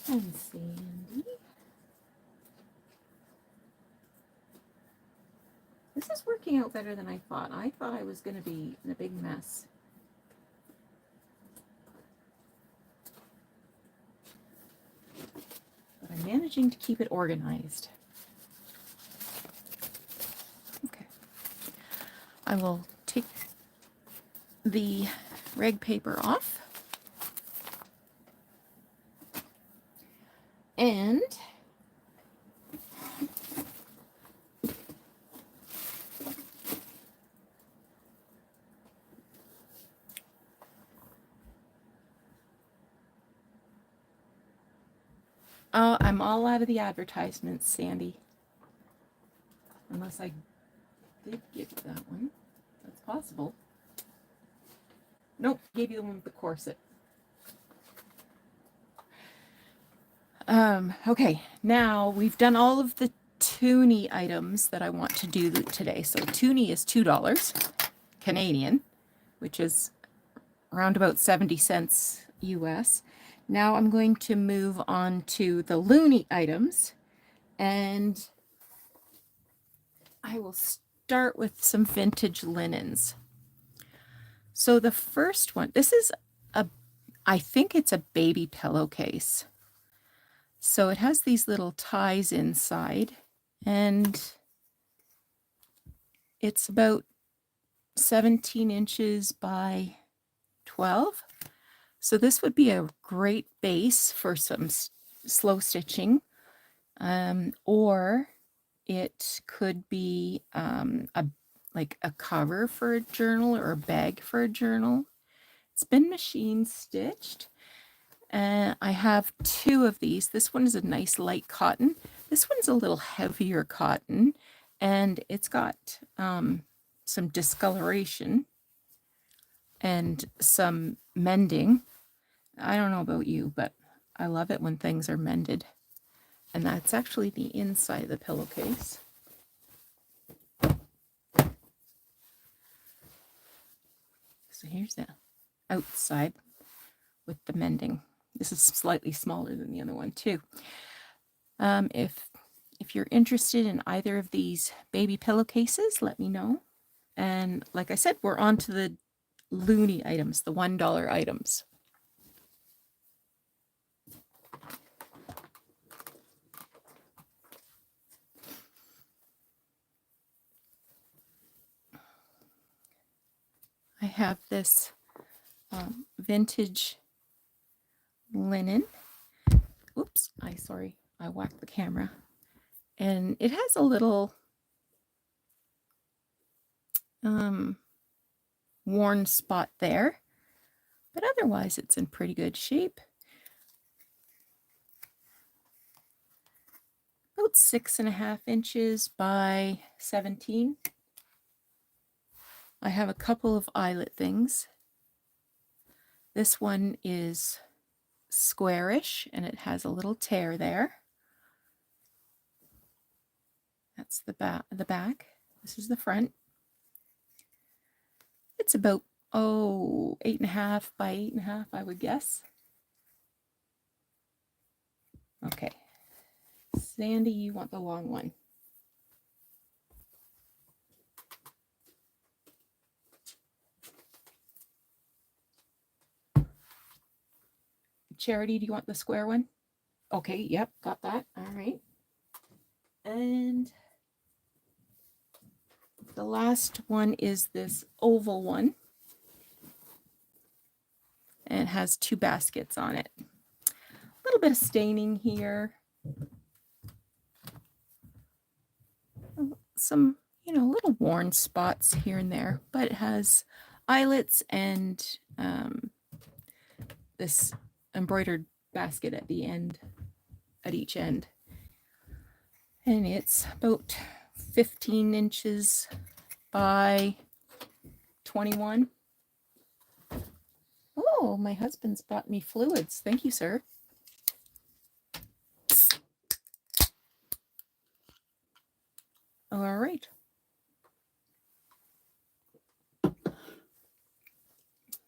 And Sandy. This is working out better than I thought. I thought I was going to be in a big mess. But I'm managing to keep it organized. Okay. I will take the reg paper off. And I'm all out of the advertisements, Sandy. Unless I did give you that one. That's possible. Nope, gave you the one with the corset. Okay, now we've done all of the Toonie items that I want to do today. So Toonie is $2 Canadian, which is around about 70 cents US. Now I'm going to move on to the Loonie items, and I will start with some vintage linens. So the first one, this is I think it's a baby pillowcase. So it has these little ties inside, and it's about 17 inches by 12. So this would be a great base for some slow stitching, or it could be like a cover for a journal or a bag for a journal. It's been machine stitched. I have 2 of these. This one is a nice light cotton. This one's a little heavier cotton, and it's got some discoloration and some mending. I don't know about you, but I love it when things are mended. And that's actually the inside of the pillowcase. So here's the outside with the mending. This is slightly smaller than the other one too. If you're interested in either of these baby pillowcases, let me know. And like I said, we're on to the loony items, the $1 items. I have this vintage linen. Oops, I whacked the camera. And it has a little worn spot there, but otherwise it's in pretty good shape. About 6.5 inches by 17. I have a couple of eyelet things. This one is squarish and it has a little tear there. That's the back. This is the front. It's about 8.5 by 8.5, I would guess. Okay, Sandy, you want the long one. Charity, do you want the square one? Okay, yep, got that. All right. And the last one is this oval one. And it has 2 baskets on it. A little bit of staining here. Some, little worn spots here and there, but it has eyelets and this embroidered basket at the end, at each end. And it's about 15 inches by 21. Oh, my husband's bought me fluids. Thank you, sir. All right.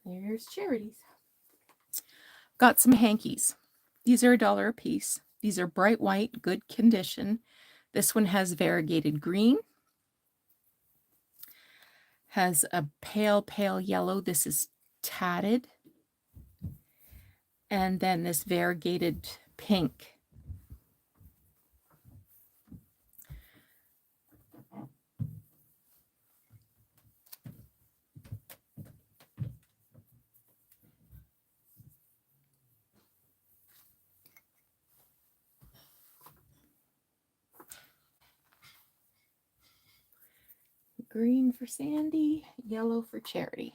There's Charity's. Got some hankies. These are $1 a piece. These are bright white, good condition. This one has variegated green. Has a pale yellow. This is tatted. And then this variegated pink. Green for Sandy, yellow for Charity.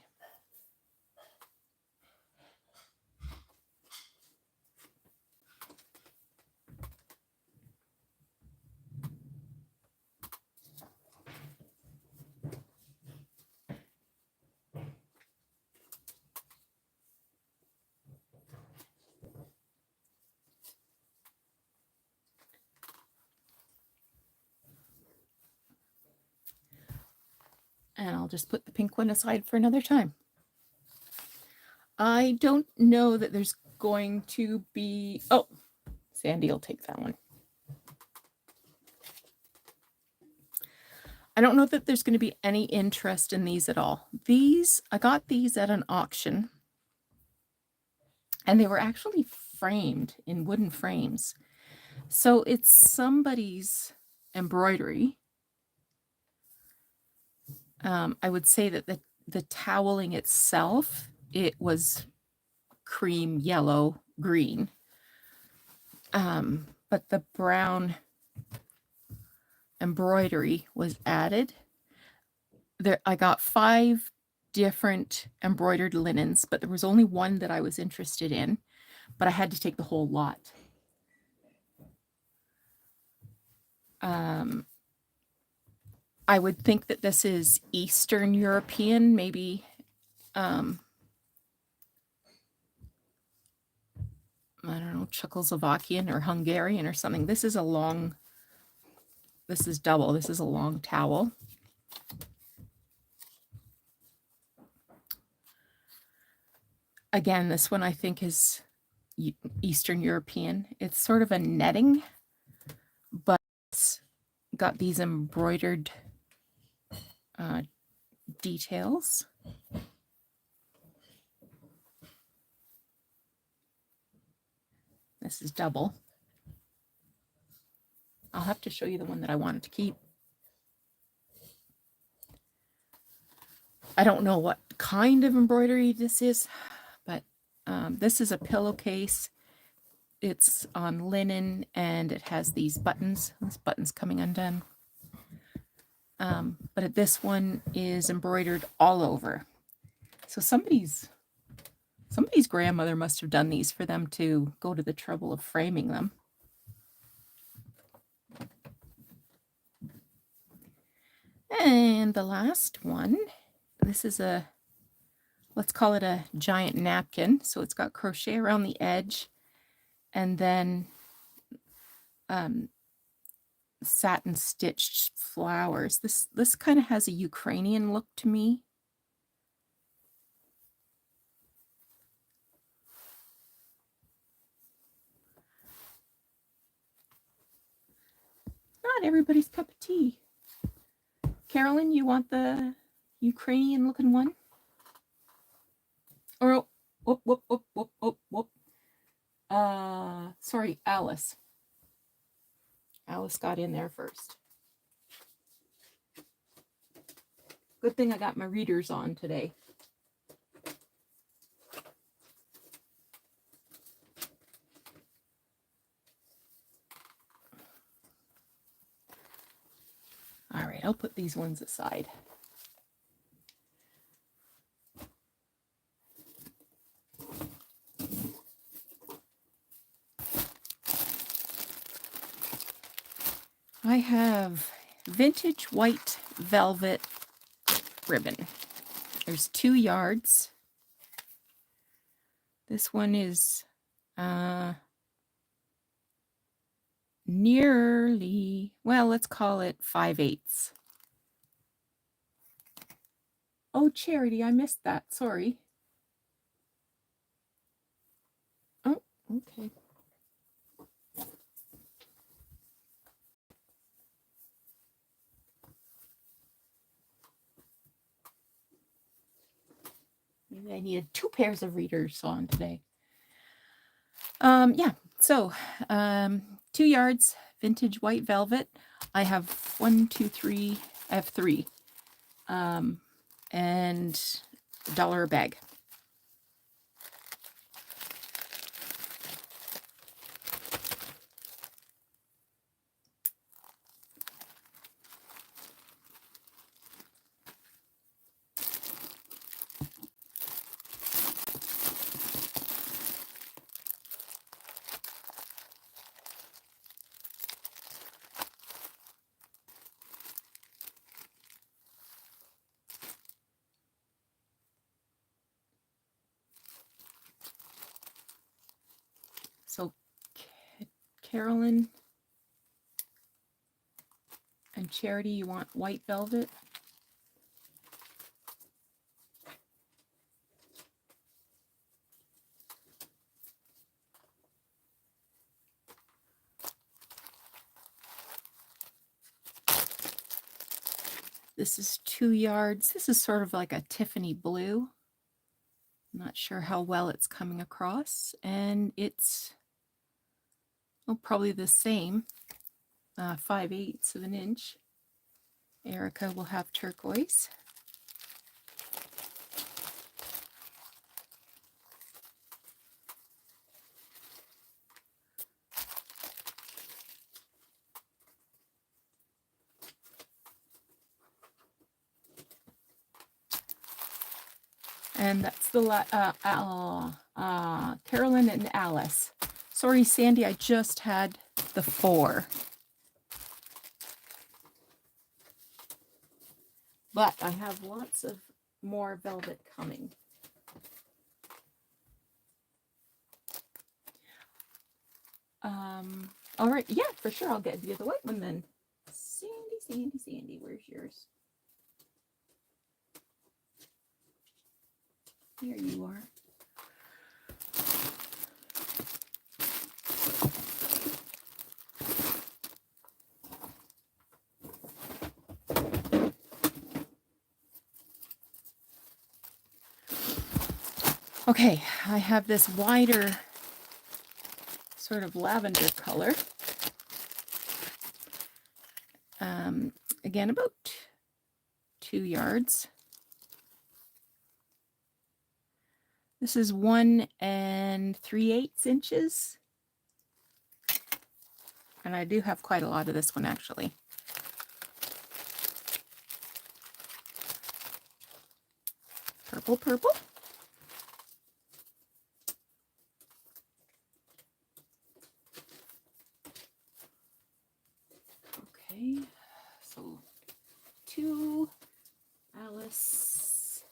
And I'll just put the pink one aside for another time. I don't know that there's going to be... Oh, Sandy will take that one. I don't know that there's going to be any interest in these at all. I got these at an auction. And they were actually framed in wooden frames. So it's somebody's embroidery. I would say that the toweling itself, it was cream, yellow, green. But the brown embroidery was added. I got 5 different embroidered linens, but there was only one that I was interested in, but I had to take the whole lot. I would think that this is Eastern European, maybe I don't know, Czechoslovakian or Hungarian or something. This is double. This is a long towel. Again, this one I think is Eastern European. It's sort of a netting, but it's got these embroidered details. This is double. I'll have to show you the one that I wanted to keep. I don't know what kind of embroidery this is, but this is a pillowcase. It's on linen and it has these buttons. This button's coming undone. But this one is embroidered all over. So somebody's grandmother must have done these for them to go to the trouble of framing them. And the last one, this is let's call it a giant napkin. So it's got crochet around the edge and then satin stitched flowers. This kind of has a Ukrainian look to me. Not everybody's cup of tea. Carolyn, you want the Ukrainian looking one? Or whoop. Sorry, Alice. Alice got in there first. Good thing I got my readers on today. All right, I'll put these ones aside. I have vintage white velvet ribbon. There's 2 yards. This one is nearly, well, let's call it 5/8. Oh, Charity, I missed that. Sorry. Oh, okay. Maybe I needed 2 pairs of readers on today. Yeah, so 2 yards, vintage white velvet. I have 1, 2, 3. I have 3. And $1 a bag. So Carolyn and Charity, you want white velvet? This is 2 yards. This is sort of like a Tiffany blue. I'm not sure how well it's coming across. And it's probably the same, 5/8 of an inch. Erica will have turquoise. And that's the Carolyn and Alice. Sorry, Sandy, I just had the 4. But I have lots of more velvet coming. All right, yeah, for sure. I'll get you the white one then. Sandy, where's yours? Here you are. Okay, I have this wider sort of lavender color. Again, about 2 yards. This is 1 3/8 inches. And I do have quite a lot of this one actually. Purple, purple. Okay, so 2, Alice,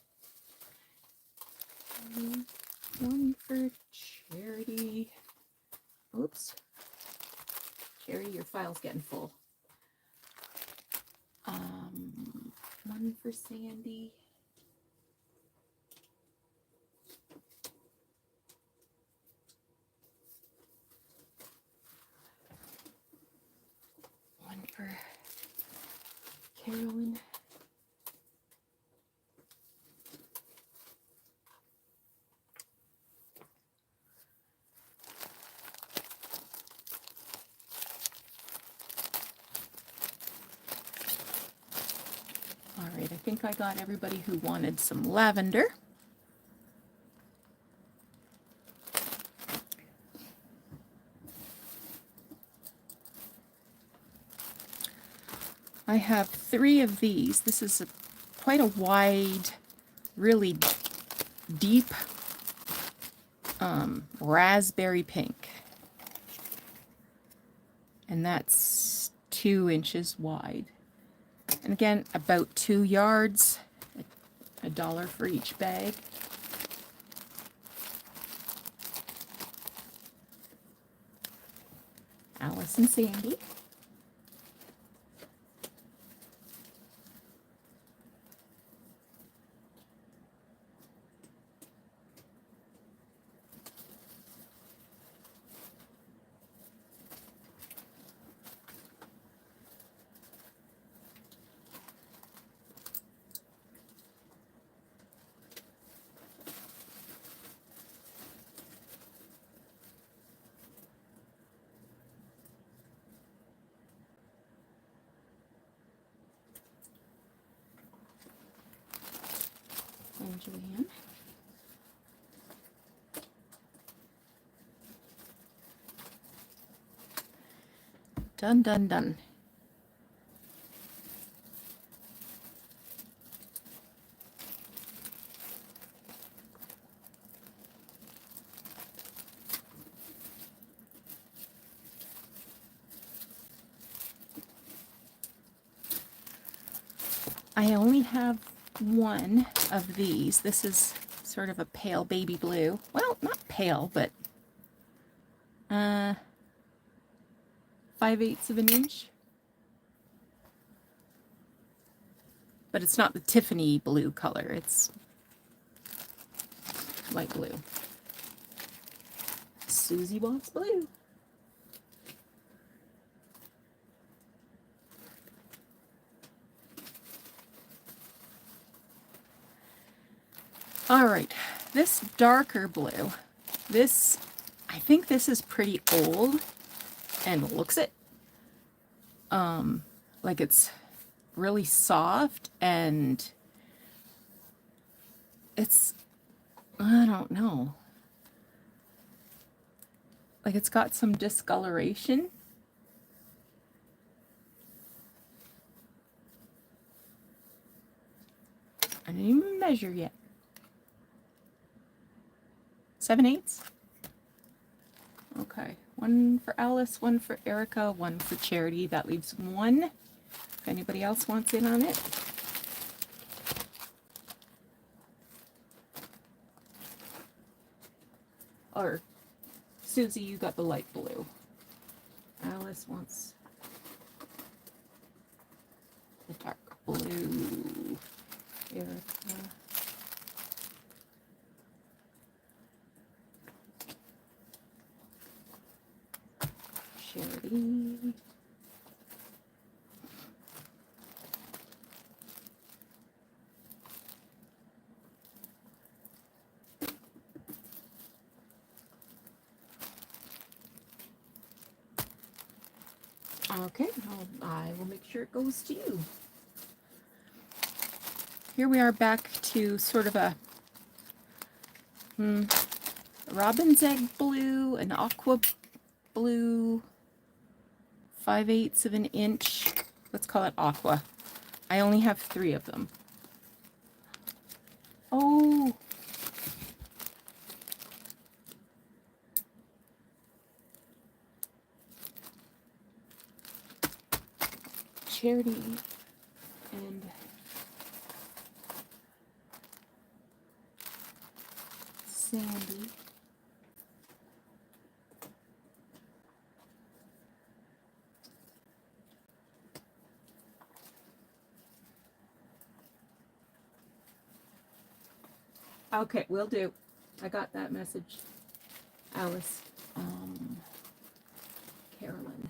1 for Charity. Oops. Charity, your file's getting full. 1 for Sandy. One for Carolyn. All right, I think I got everybody who wanted some lavender. I have 3 of these. This is quite a wide, really deep raspberry pink. And that's 2 inches wide. And again, about 2 yards, $1 for each bag. Alice and Sandy. And Joanne. Done, done, done. I only have 1 of these. This is sort of a pale baby blue. Well, not pale, but 5/8 of an inch. But it's not the Tiffany blue color. It's light blue. Susie wants blue. All right, this darker blue, I think this is pretty old and looks it. Like it's really soft and it's, I don't know. Like it's got some discoloration. I didn't even measure yet. 7/8. Okay, 1 for Alice, 1 for Erica, 1 for Charity. That leaves 1. If anybody else wants in on it. Or Susie, you got the light blue. Alice wants the dark blue. Erica. Charity. Okay, I will make sure it goes to you. Here we are back to sort of a robin's egg blue, an aqua blue, 5/8 of an inch. Let's call it aqua. I only have 3 of them. Oh, Charity and Sandy. Okay, will do. I got that message. Alice, Carolyn.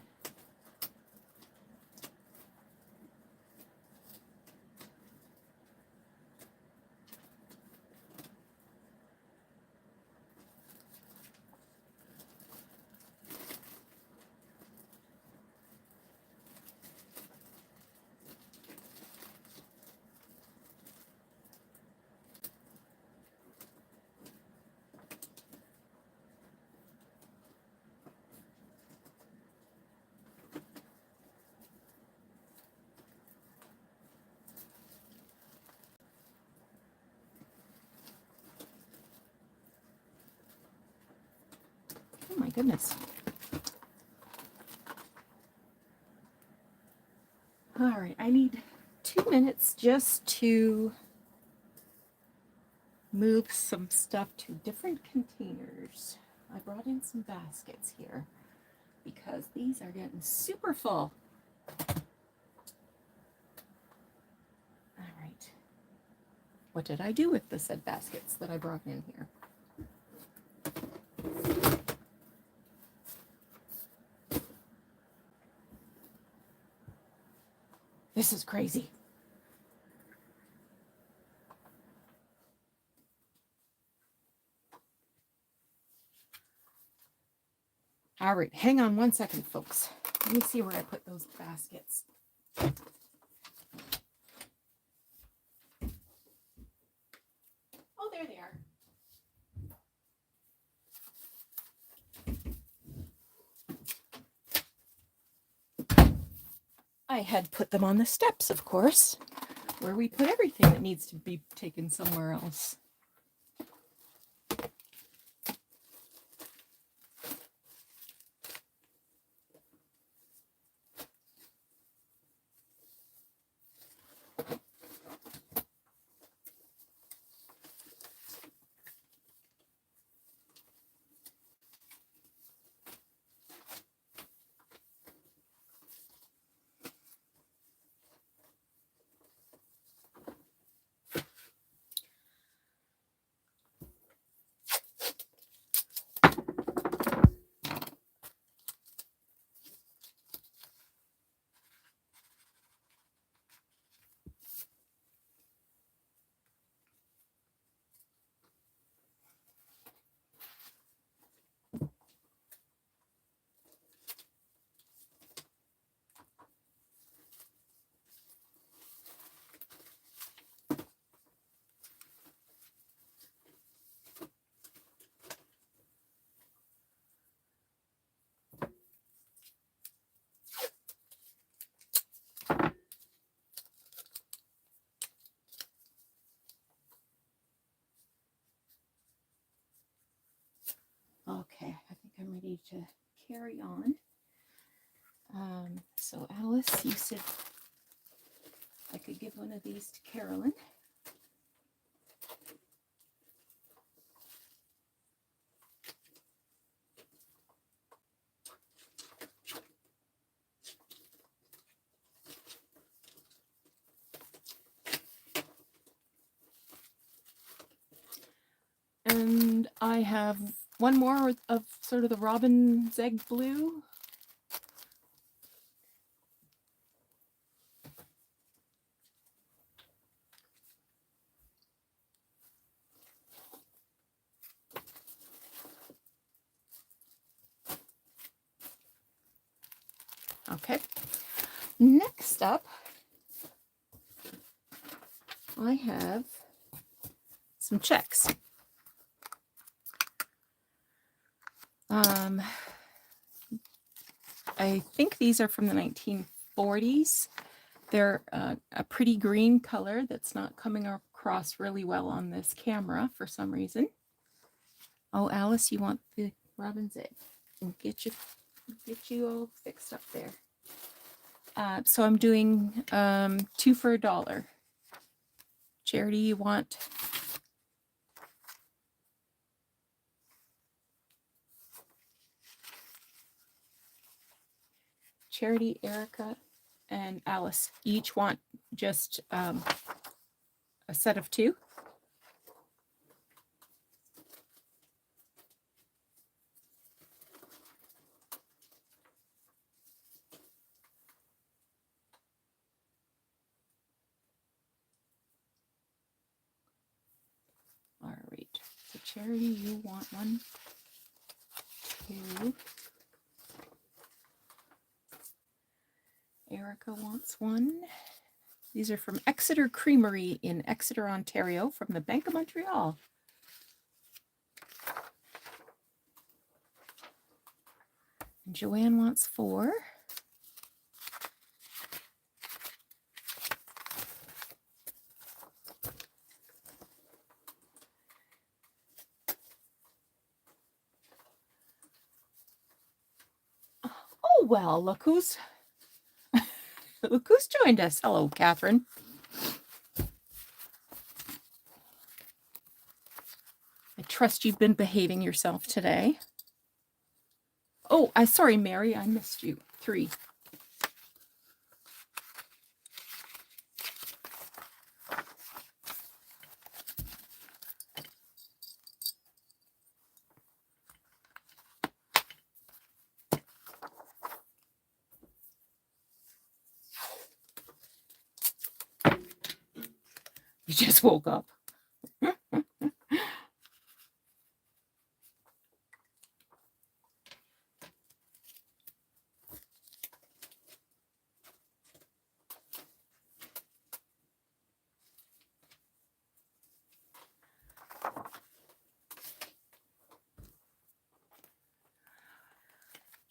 Oh my goodness. All right, I need 2 minutes just to move some stuff to different containers. I brought in some baskets here because these are getting super full. All right. What did I do with the said baskets that I brought in here? This is crazy. All right, hang on 1 second, folks. Let me see where I put those baskets. Oh, there they are. I had put them on the steps, of course, where we put everything that needs to be taken somewhere else. Okay, I think I'm ready to carry on. So Alice, you said I could give one of these to Carolyn. I have one more of sort of the robin's egg blue. Okay. Next up, I have some checks. I think these are from the 1940s. They're a pretty green color that's not coming across really well on this camera for some reason. Oh, Alice, you want the robin's egg? We'll get you all fixed up there. So I'm doing 2 for $1. Charity, you want? Charity, Erica, and Alice each want just a set of 2. All right. So Charity, you want 1, 2. Erica wants 1. These are from Exeter Creamery in Exeter, Ontario, from the Bank of Montreal. And Joanne wants 4. Oh, well, look who's joined us. Hello, Catherine. I trust you've been behaving yourself today. Oh, sorry, Mary, I missed you. 3. You just woke up.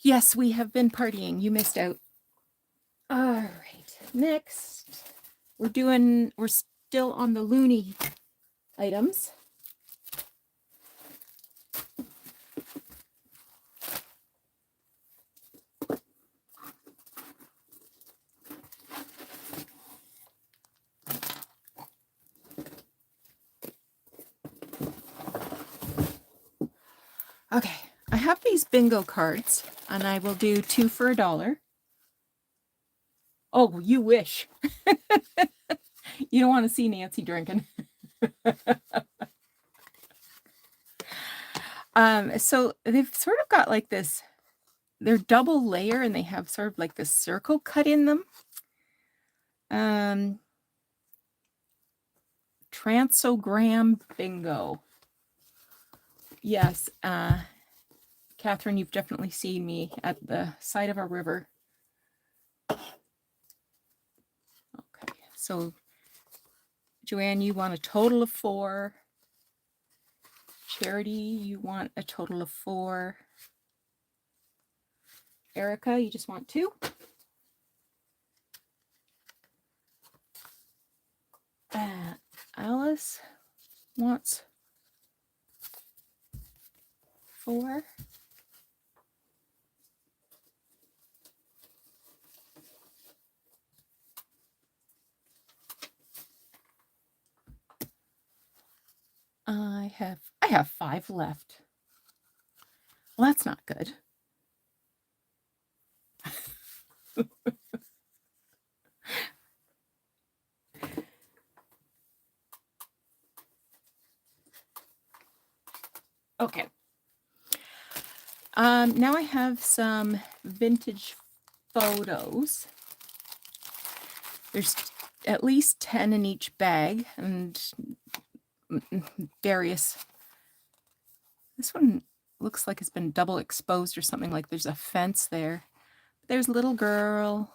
Yes, we have been partying. You missed out. All right. Next, we're still on the loony items. Okay, I have these bingo cards, and I will do 2 for $1. Oh, you wish. You don't want to see Nancy drinking. So they've sort of got like this, they're double layer, and they have sort of like this circle cut in them. Transogram bingo. Yes, Catherine, you've definitely seen me at the side of a river. Okay, so Joanne, you want a total of 4. Charity, you want a total of 4. Erica, you just want 2. Alice wants 4. I have 5 left. Well, that's not good. Okay. Now I have some vintage photos. There's at least 10 in each bag and various. This one looks like it's been double exposed or something, like there's a fence there. There's a little girl,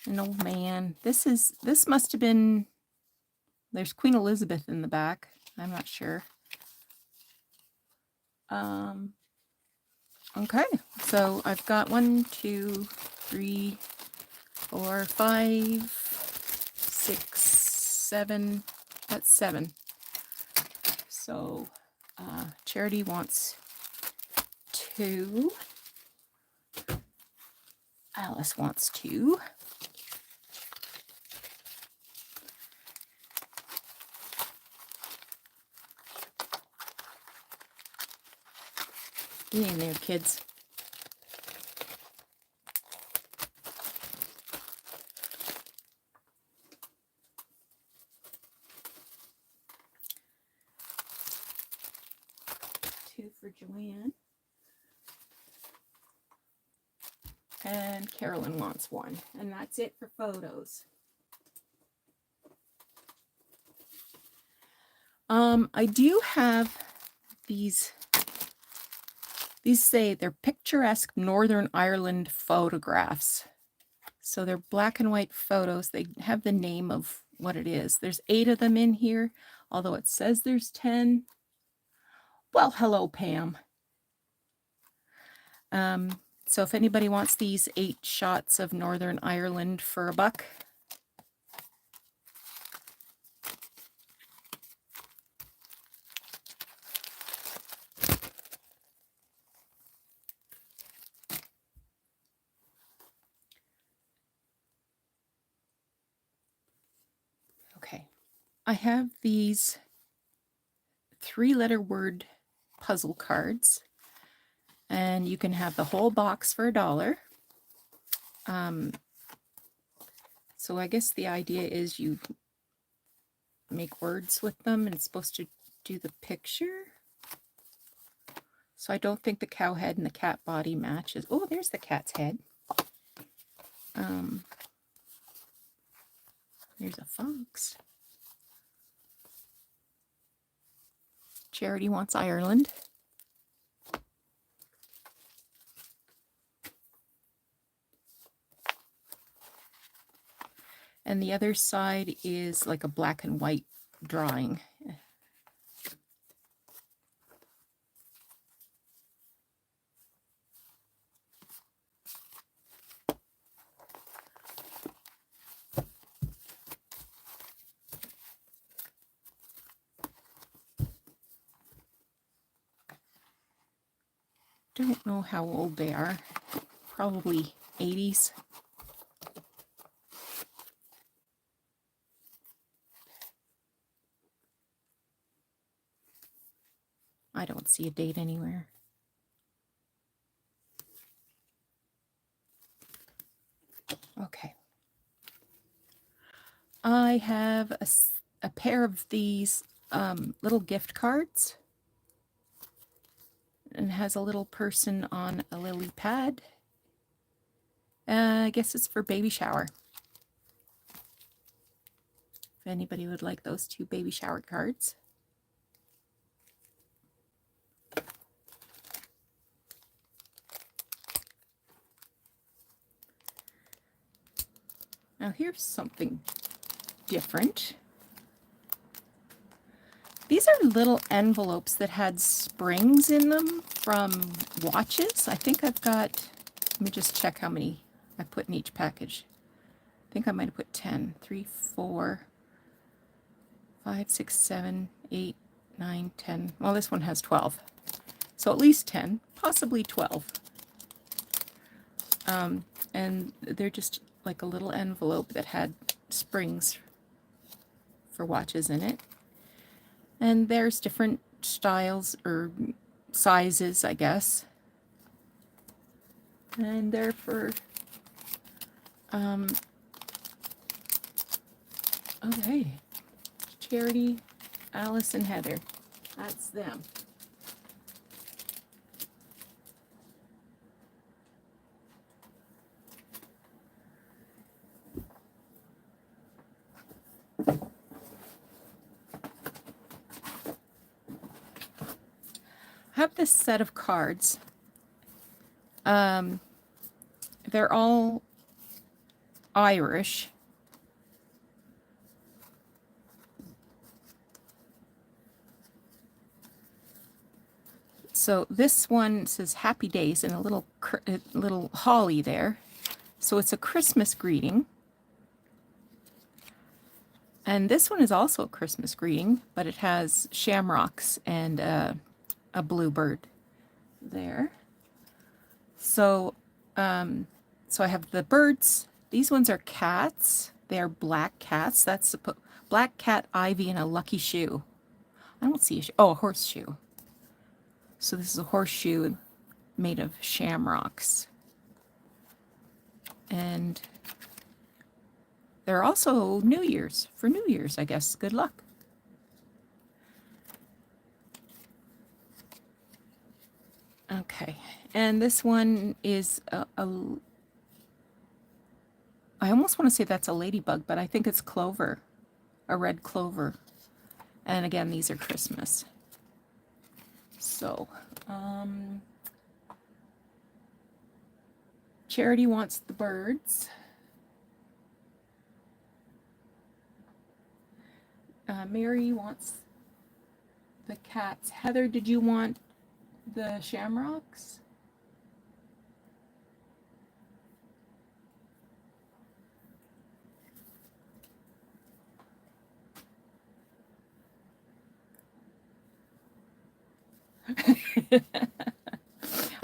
an old man. This must have been, there's Queen Elizabeth in the back. I'm not sure. Okay, so I've got 1, 2, 3, 4, 5, 6, 7. That's 7. So Charity wants 2. Alice wants 2. Get in there, kids. Two for Joanne. And Carolyn wants 1. And that's it for photos. I do have these say they're picturesque Northern Ireland photographs. So they're black and white photos. They have the name of what it is. There's 8 of them in here, although it says there's 10. Well, hello, Pam. So if anybody wants these 8 shots of Northern Ireland for $1. Okay, I have these 3-letter word puzzle cards, and you can have the whole box for $1. So I guess the idea is you make words with them, and it's supposed to do the picture. So I don't think the cow head and the cat body matches. Oh, there's the cat's head. There's a fox. Charity wants Ireland. And the other side is like a black and white drawing. Don't know how old they are. Probably 80s. I don't see a date anywhere. Okay. I have a pair of these little gift cards. And has a little person on a lily pad. I guess it's for baby shower. If anybody would like those 2 baby shower cards. Now here's something different. These are little envelopes that had springs in them from watches. I think I've got, let me just check how many I put in each package. I think I might have put 10. 3, 4, 5, 6, 7, 8, 9, 10. Well, this one has 12. So at least 10, possibly 12. And they're just like a little envelope that had springs for watches in it. And there's different styles or sizes, I guess. And they're for, okay, Charity, Alice, and Heather. That's them. I have this set of cards. They're all Irish. So this one says Happy Days and a little holly there. So it's a Christmas greeting. And this one is also a Christmas greeting, but it has shamrocks and a bluebird there. So, so I have the birds. These ones are cats. They are black cats. That's a black cat, ivy, and a lucky shoe. I don't see a shoe. Oh, a horseshoe. So this is a horseshoe made of shamrocks. And they're also New Year's, for New Year's, I guess. Good luck. Okay, and this one is I almost want to say that's a ladybug, but I think it's clover, a red clover. And again, these are Christmas. So, Charity wants the birds. Mary wants the cats. Heather, did you want the shamrocks?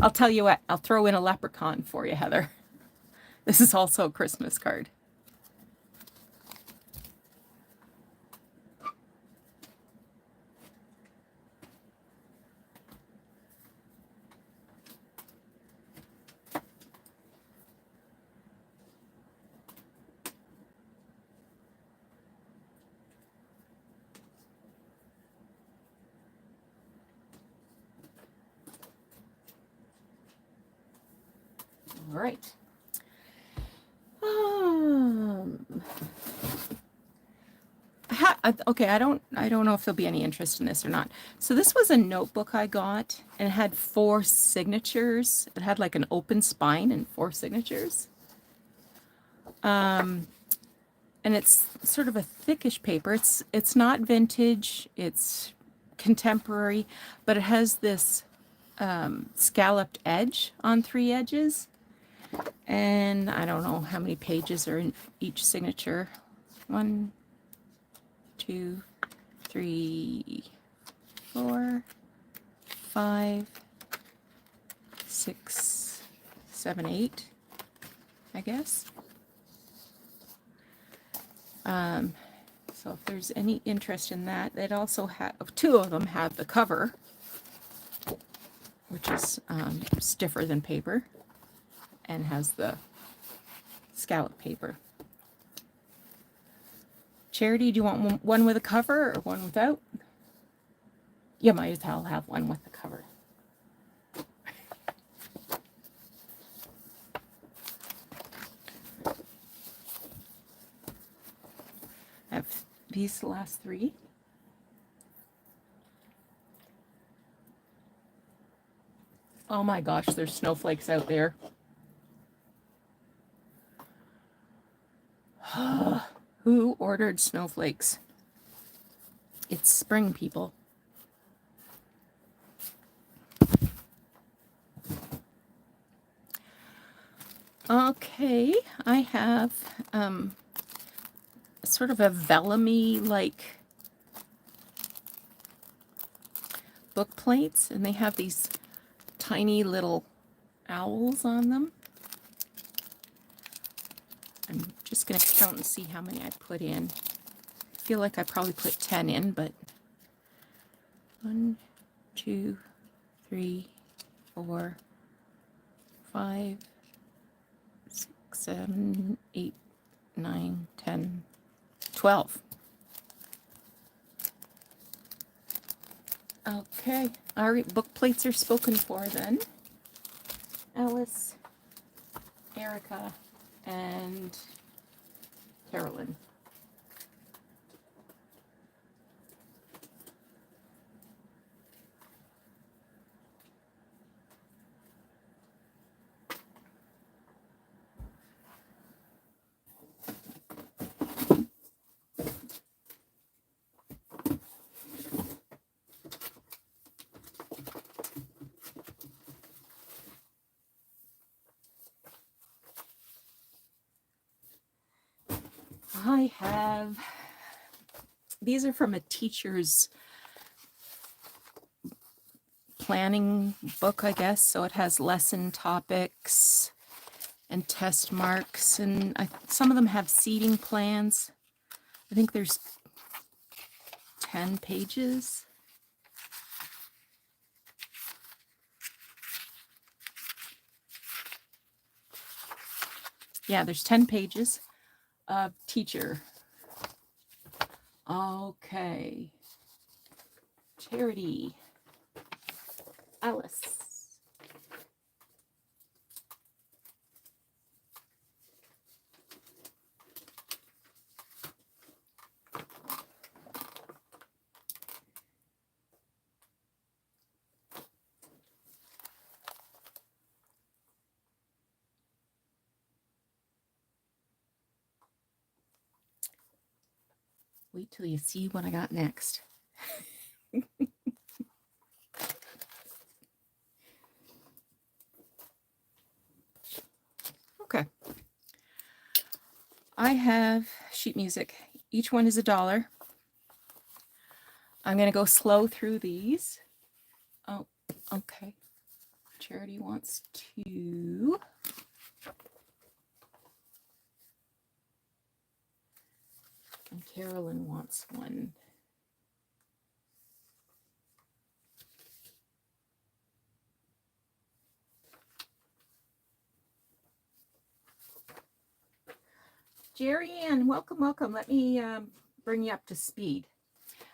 I'll tell you what, I'll throw in a leprechaun for you, Heather. This is also a Christmas card. All right. Okay, I don't know if there'll be any interest in this or not. So this was a notebook I got, and it had 4 signatures. It had like an open spine and 4 signatures. And it's sort of a thickish paper. It's not vintage. It's contemporary, but it has this scalloped edge on 3 edges. And I don't know how many pages are in each signature. 1, 2, 3, 4, 5, 6, 7, 8, I guess. So if there's any interest in that, it also have 2 of them have the cover, which is stiffer than paper and has the scallop paper. Charity, do you want one with a cover or one without? You might as well have one with the cover. I have these last 3. Oh my gosh, there's snowflakes out there. Who ordered snowflakes? It's spring, people. Okay, I have sort of a vellum-y like book plates, and they have these tiny little owls on them. I'm just going to count and see how many I put in. I feel like I probably put 10 in, but 1, 2, 3, 4, 5, 6, 7, 8, 9, 10, 12. Okay, all right, book plates are spoken for then. Alice, Erica, and Carolyn. I have, these are from a teacher's planning book, I guess. So it has lesson topics and test marks, and some of them have seating plans. I think there's 10 pages. Yeah, there's 10 pages of teacher. Okay. Charity. Alice. Wait till you see what I got next. Okay. I have sheet music. Each one is $1. I'm going to go slow through these. Oh, okay. Charity wants to. And Carolyn wants one. Jerry Ann, welcome, welcome. Let me bring you up to speed.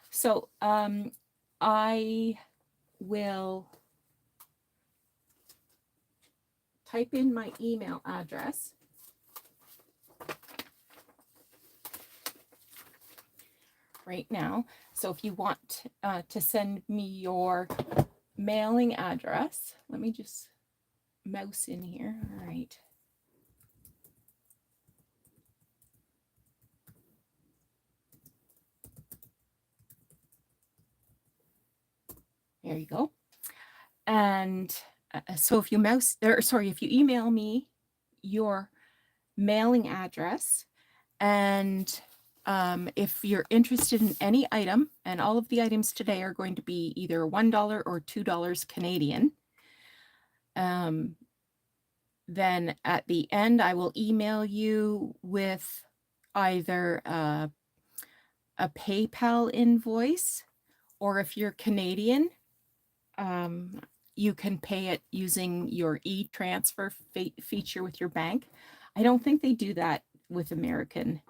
So I will type in my email address. Right now. So if you want to send me your mailing address, let me just mouse in here. All right. There you go. And so if you if you email me your mailing address, and if you're interested in any item, and all of the items today are going to be either $1 or $2 Canadian, then at the end, I will email you with either a PayPal invoice, or if you're Canadian, you can pay it using your e-transfer feature with your bank. I don't think they do that with American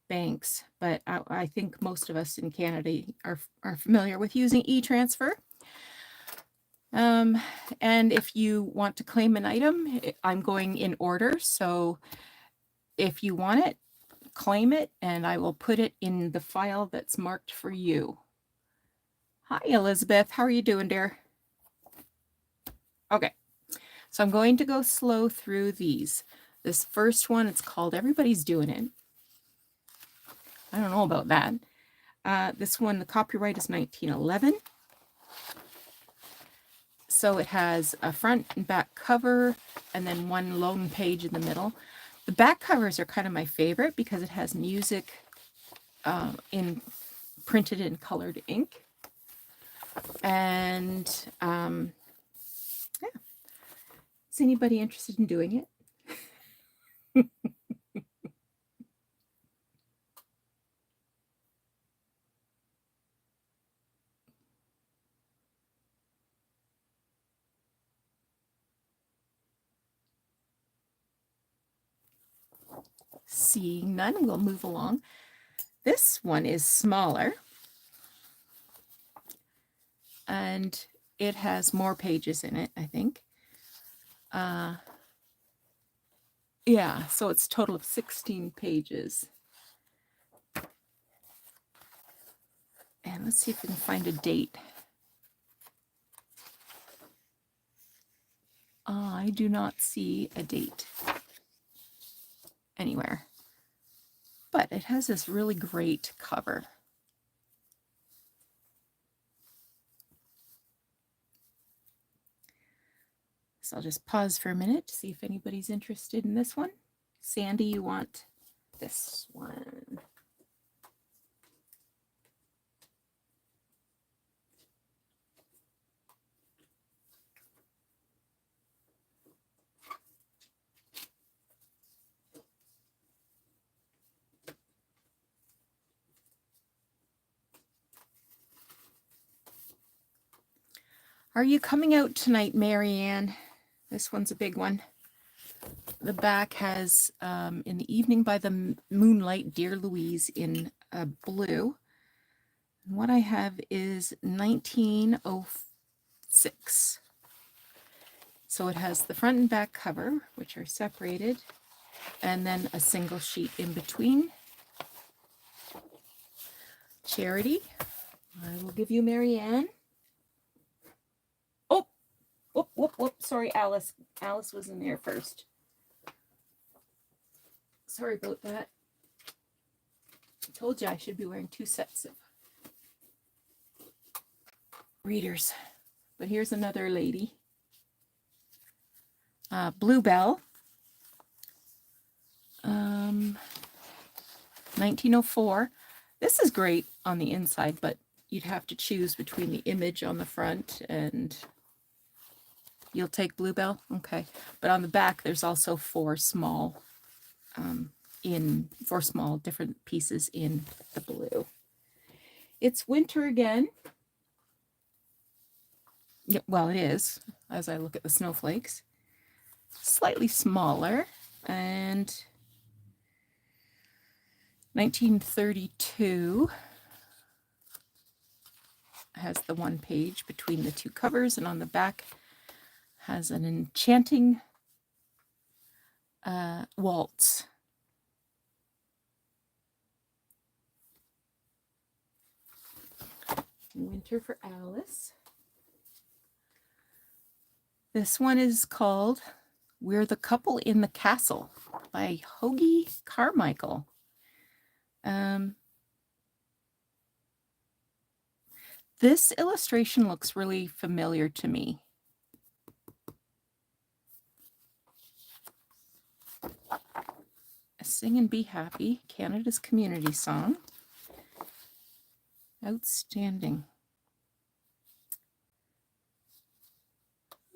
banks, but I think most of us in Canada are familiar with using e-transfer. And if you want to claim an item, I'm going in order. So if you want it, claim it, and I will put it in the file that's marked for you. Hi, Elizabeth. How are you doing, dear? Okay. So I'm going to go slow through these. This first one, it's called Everybody's Doing It. I don't know about that. This one, the copyright is 1911. So it has a front and back cover, and then one lone page in the middle. The back covers are kind of my favorite because it has music printed in colored ink. And yeah. Is anybody interested in doing it? Seeing none, we'll move along. This one is smaller. and it has more pages in it, I think. Yeah, so it's a total of 16 pages. And let's see if we can find a date. I do not see a date anywhere, but it has this really great cover. So I'll just pause for a minute to see if anybody's interested in this one. Sandy, you want this one? Are you coming out tonight, Marianne? This one's a big one. The back has In the Evening by the Moonlight, Dear Louise in blue. And what I have is 1906. So it has the front and back cover, which are separated, and then a single sheet in between. Charity, I will give you Marianne. Oh, whoop, whoop, whoop. Sorry, Alice. Alice was in there first. Sorry about that. I told you I should be wearing 2 sets of readers. But here's another lady. Bluebell. 1904. This is great on the inside, but you'd have to choose between the image on the front and you'll take Bluebell? Okay. But on the back, there's also 4 small different pieces in the blue. It's winter again. Yeah, well, it is, as I look at the snowflakes. Slightly smaller, and 1932 has the 1 page between the 2 covers, and on the back has an enchanting waltz. Winter for Alice. This one is called We're the Couple in the Castle by Hoagie Carmichael. This illustration looks really familiar to me. Sing and Be Happy, Canada's community song. Outstanding.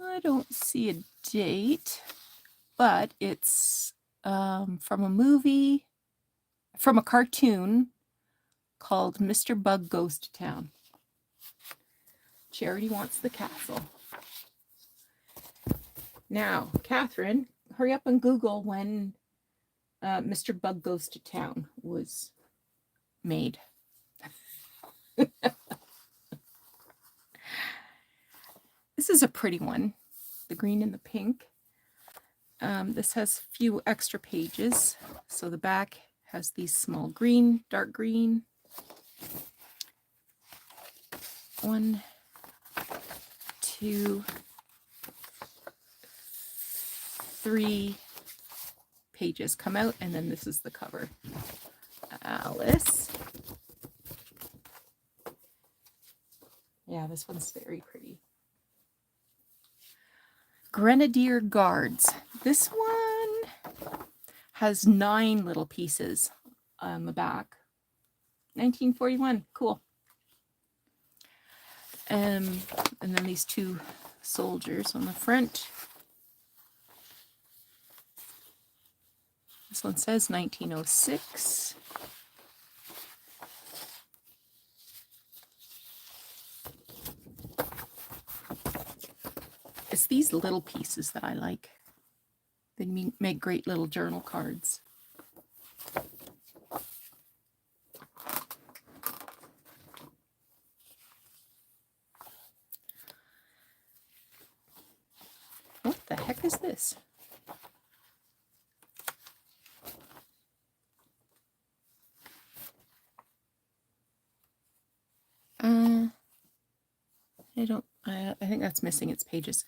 I don't see a date, but it's from a cartoon called Mr. Bug Goes to Town. Charity wants the castle. Now, Catherine, hurry up and Google when Mr. Bug Goes to Town was made. This is a pretty one, the green and the pink. This has a few extra pages. So the back has these small green, dark green. 1, 2, 3 pages come out, and then this is the cover. Alice. Yeah, this one's very pretty. Grenadier Guards. This one has 9 little pieces on the back. 1941. Cool. And then these 2 soldiers on the front. This one says 1906. It's these little pieces that I like. They make great little journal cards. I think that's missing its pages.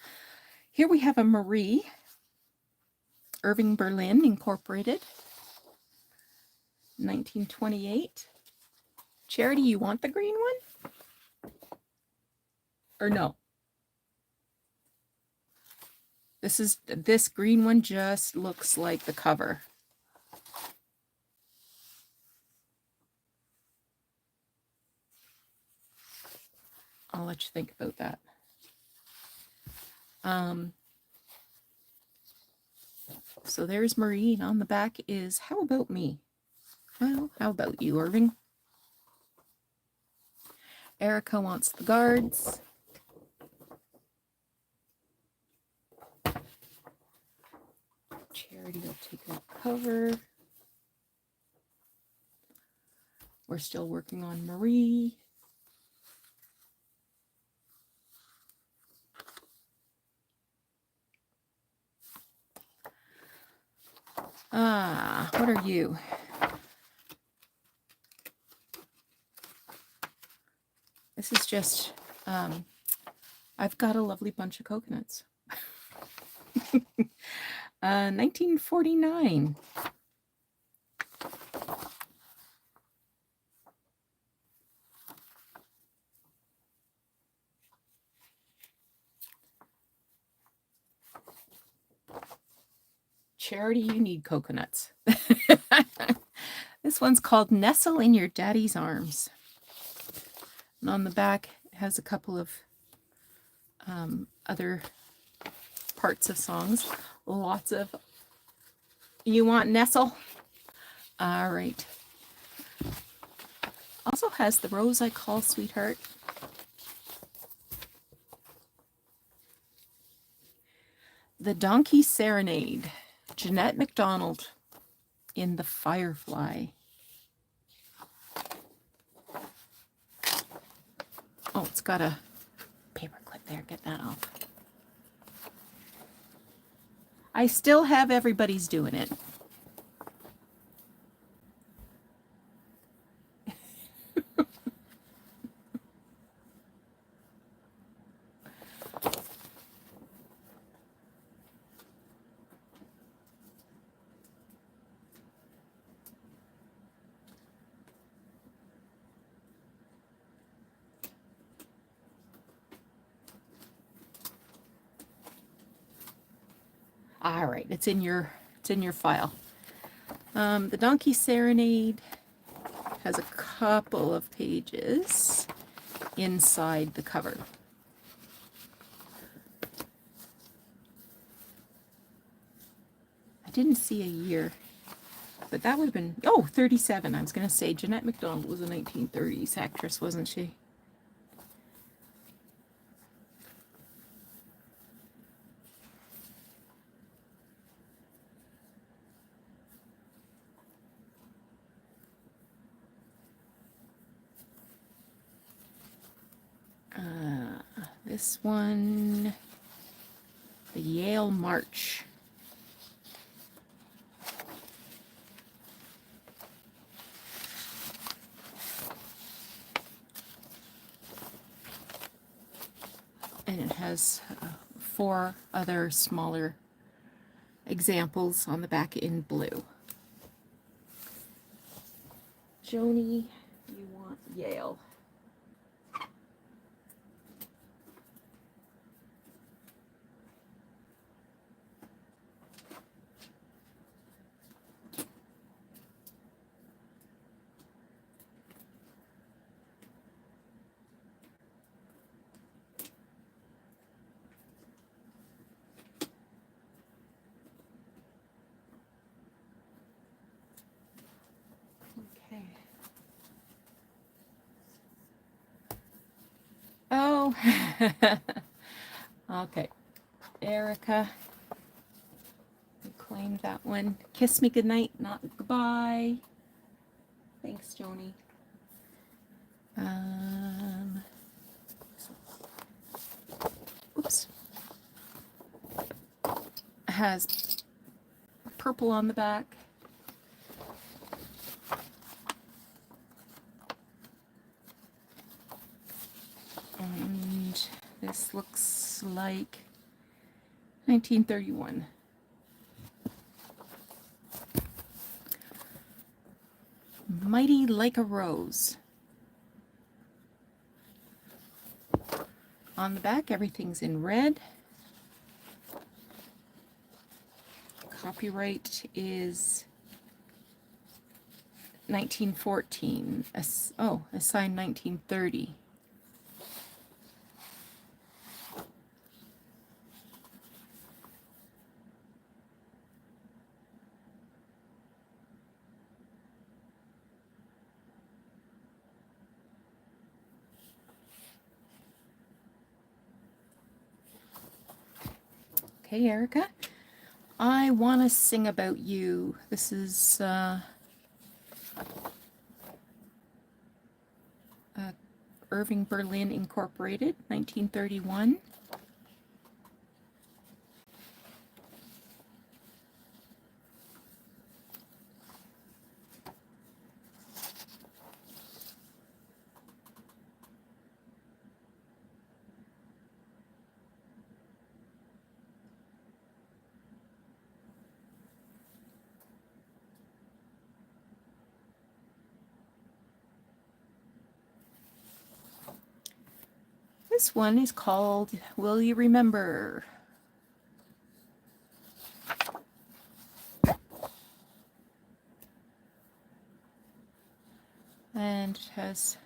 Here we have a Marie, Irving Berlin Incorporated, 1928. Charity, you want the green one? Or no? This green one just looks like the cover. I'll let you think about that. So there's Marie, and on the back is How About Me? Well, how about you, Irving? Erica wants the guards. Charity will take that cover. We're still working on Marie. What are you? This is just, I've got a lovely bunch of coconuts. 1949. Charity, you need coconuts. This one's called Nestle in Your Daddy's Arms. And on the back, it has a couple of other parts of songs. Lots of, you want Nestle? All right. Also has The Rose I Call Sweetheart. The Donkey Serenade. Jeanette MacDonald in The Firefly. Oh, it's got a paper clip there. Get that off. I still have Everybody's Doing It. All right, it's in your file. The Donkey Serenade has a couple of pages inside the cover. I didn't see a year, but that would have been, 37. I was going to say Jeanette MacDonald was a 1930s actress, wasn't she? This one, the Yale March. And it has 4 other smaller examples on the back in blue. Joni, you want Yale. Oh, okay. Erica, you claimed that one. Kiss Me Goodnight, Not Goodbye. Thanks, Joni. Oops. Has purple on the back. And this looks like 1931. Mighty Like a Rose. On the back, everything's in red. Copyright is 1914. Assigned 1930. Okay, Erica, I want to sing about you. This is Irving Berlin Incorporated, 1931. This one is called Will You Remember? And it has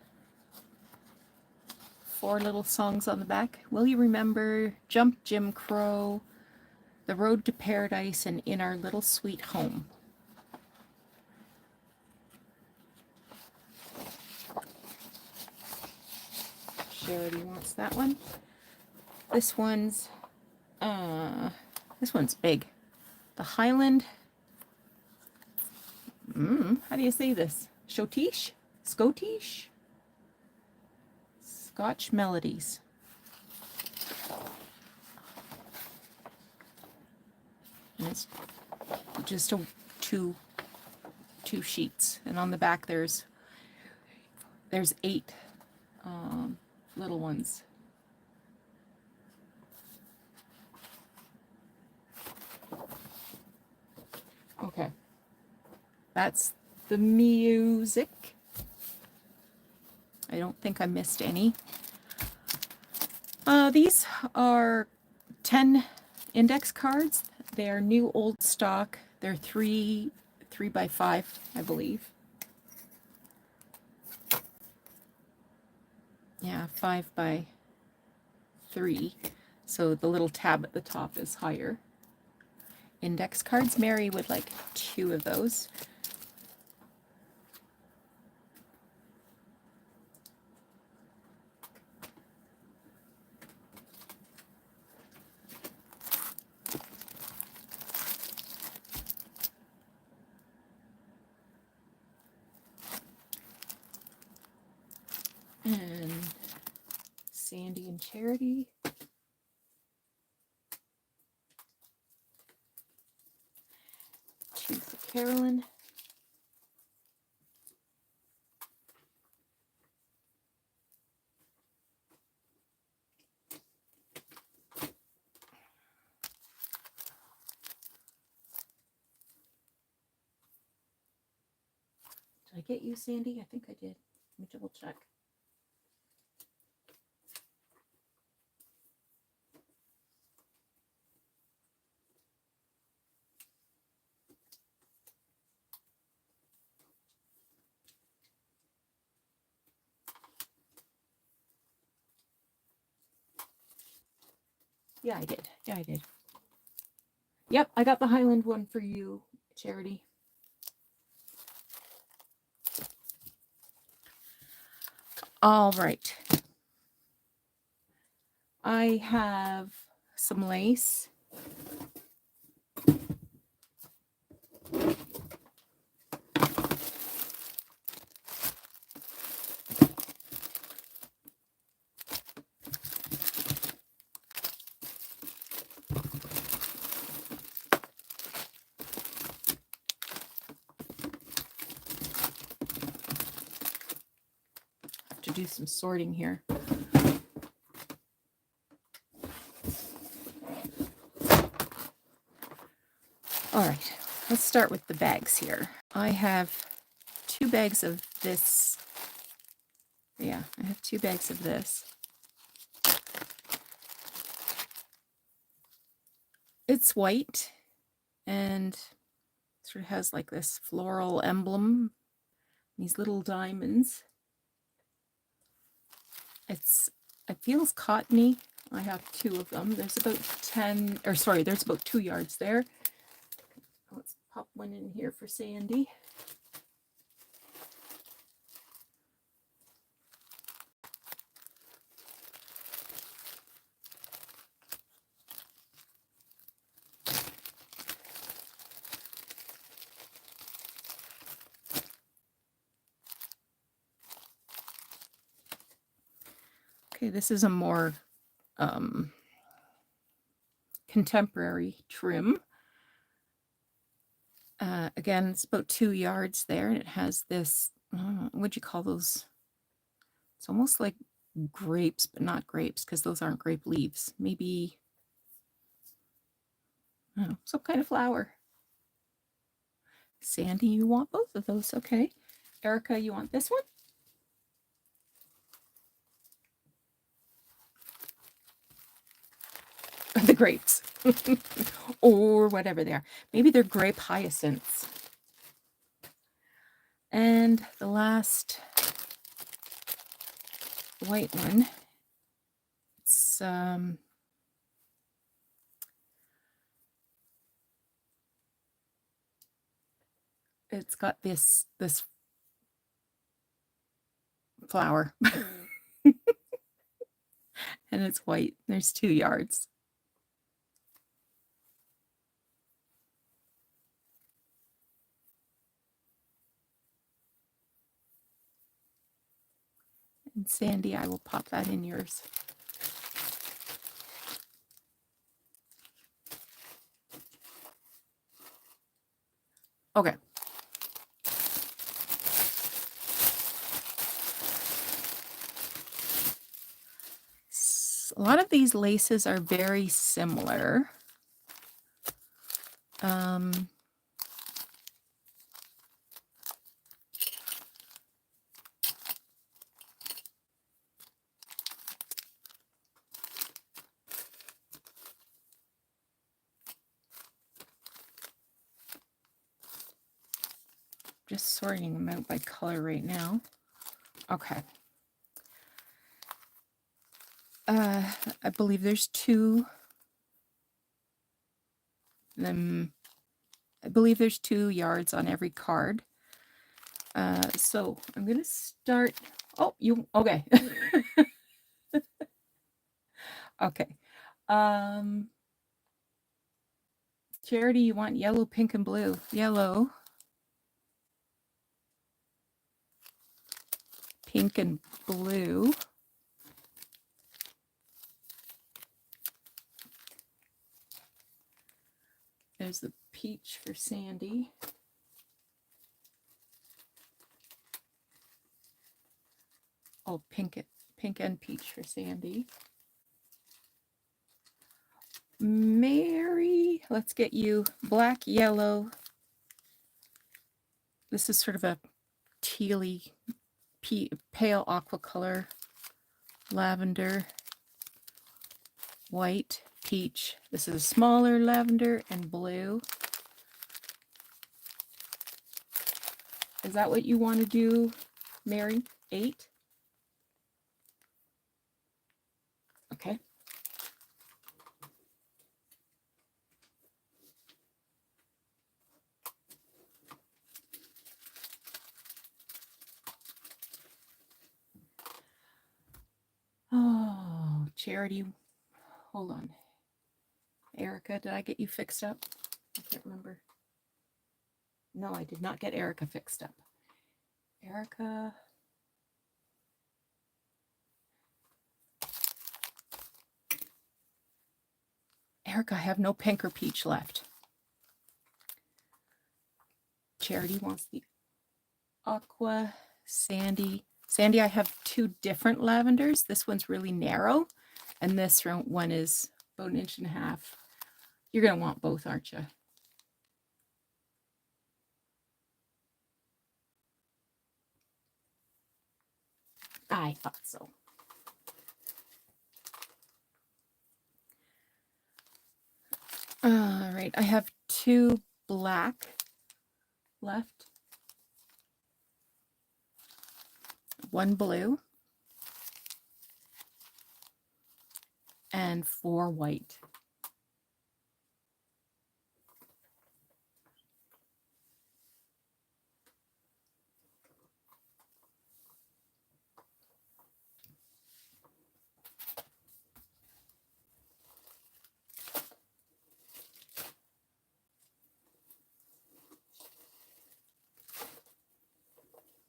4 little songs on the back. Will You Remember? Jump Jim Crow, The Road to Paradise, and In Our Little Sweet Home. Charity wants that one. This one's big. The Highland. How do you say this? Schotish? Scottish? Scotch Melodies. And it's just two sheets, and on the back there's 8 little ones. Okay, that's the music. I don't think I missed any. These are 10 index cards. They're new old stock. They're 3 by 5, I believe. Yeah, 5 by 3. So the little tab at the top is higher. Index cards. Mary would like 2 of those. And Sandy and Charity. Two for Carolyn. Did I get you, Sandy? I think I did. Let me double check. Yeah, I did. Yeah, I did. Yep, I got the Highland one for you, Charity. All right. I have some lace. Do some sorting here. All right, let's start with the bags here. I have 2 bags of this. Yeah, I have 2 bags of this. It's white and sort of has like this floral emblem, these little diamonds. It feels cottony. I have 2 of them. There's about 10, or sorry, there's about 2 yards there. Let's pop one in here for Sandy. Okay, this is a more contemporary trim. Again, it's about 2 yards there, and it has this, what'd you call those? It's almost like grapes, but not grapes, because those aren't grape leaves. Maybe, oh, some kind of flower. Sandy, you want both of those? Okay. Erica, you want this one? The grapes. Or whatever they are. Maybe they're grape hyacinths. And the last white one, it's got this flower. And it's white. There's 2 yards. And Sandy, I will pop that in yours. Okay. A lot of these laces are very similar. Just sorting them out by color right now. Okay. I believe there's 2. I believe there's 2 yards on every card. So I'm going to start. Oh, you, okay. Okay. Charity, you want yellow, pink, and blue? Yellow, pink, and blue. There's the peach for Sandy. Oh, pink and peach for Sandy. Mary, let's get you black, yellow. This is sort of a tealy, pale aqua color, lavender, white, peach. This is a smaller lavender and blue. Is that what you want to do, Mary? 8? Okay. Oh, Charity, hold on. Erica, did I get you fixed up? I can't remember. No, I did not get Erica fixed up. Erica. Erica, I have no pink or peach left. Charity wants the aqua. Sandy, I have 2 different lavenders. This one's really narrow, and this one is about 1.5 inches. You're going to want both, aren't you? I thought so. All right, I have 2 black left, 1 blue, and 4 white.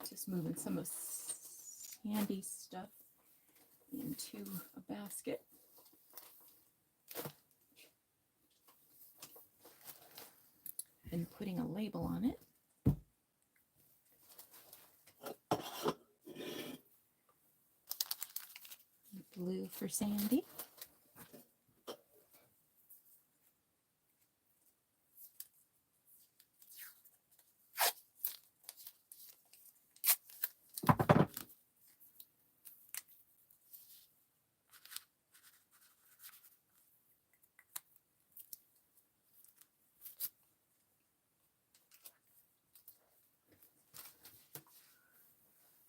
Just moving some of Sandy's stuff into a basket. And putting a label on it. Blue for Sandy.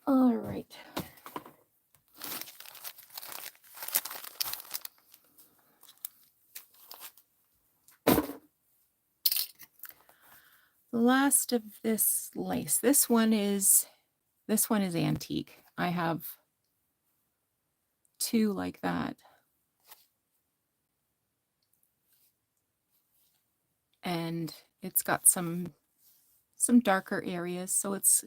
All right. The last of this lace. This one is antique. I have 2 like that. And it's got some darker areas, so it's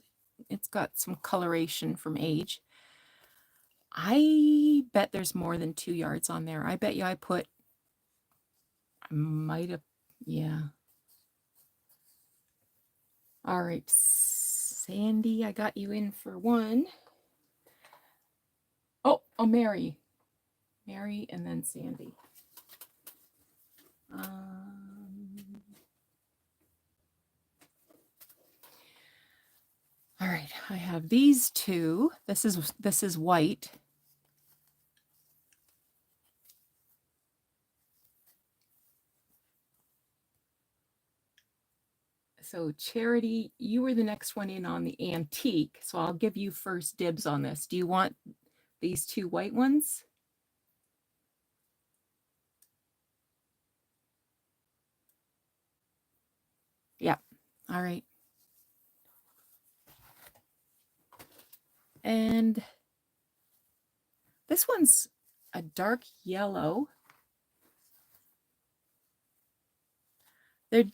got some coloration from age. I bet there's more than 2 yards on there. I bet you I might have, yeah. All right, Sandy, I got you in for 1. Oh, Mary, and then Sandy. All right, I have these 2. This is white. So Charity, you were the next one in on the antique, so I'll give you first dibs on this. Do you want these 2 white ones? Yeah. All right. And this one's a dark yellow.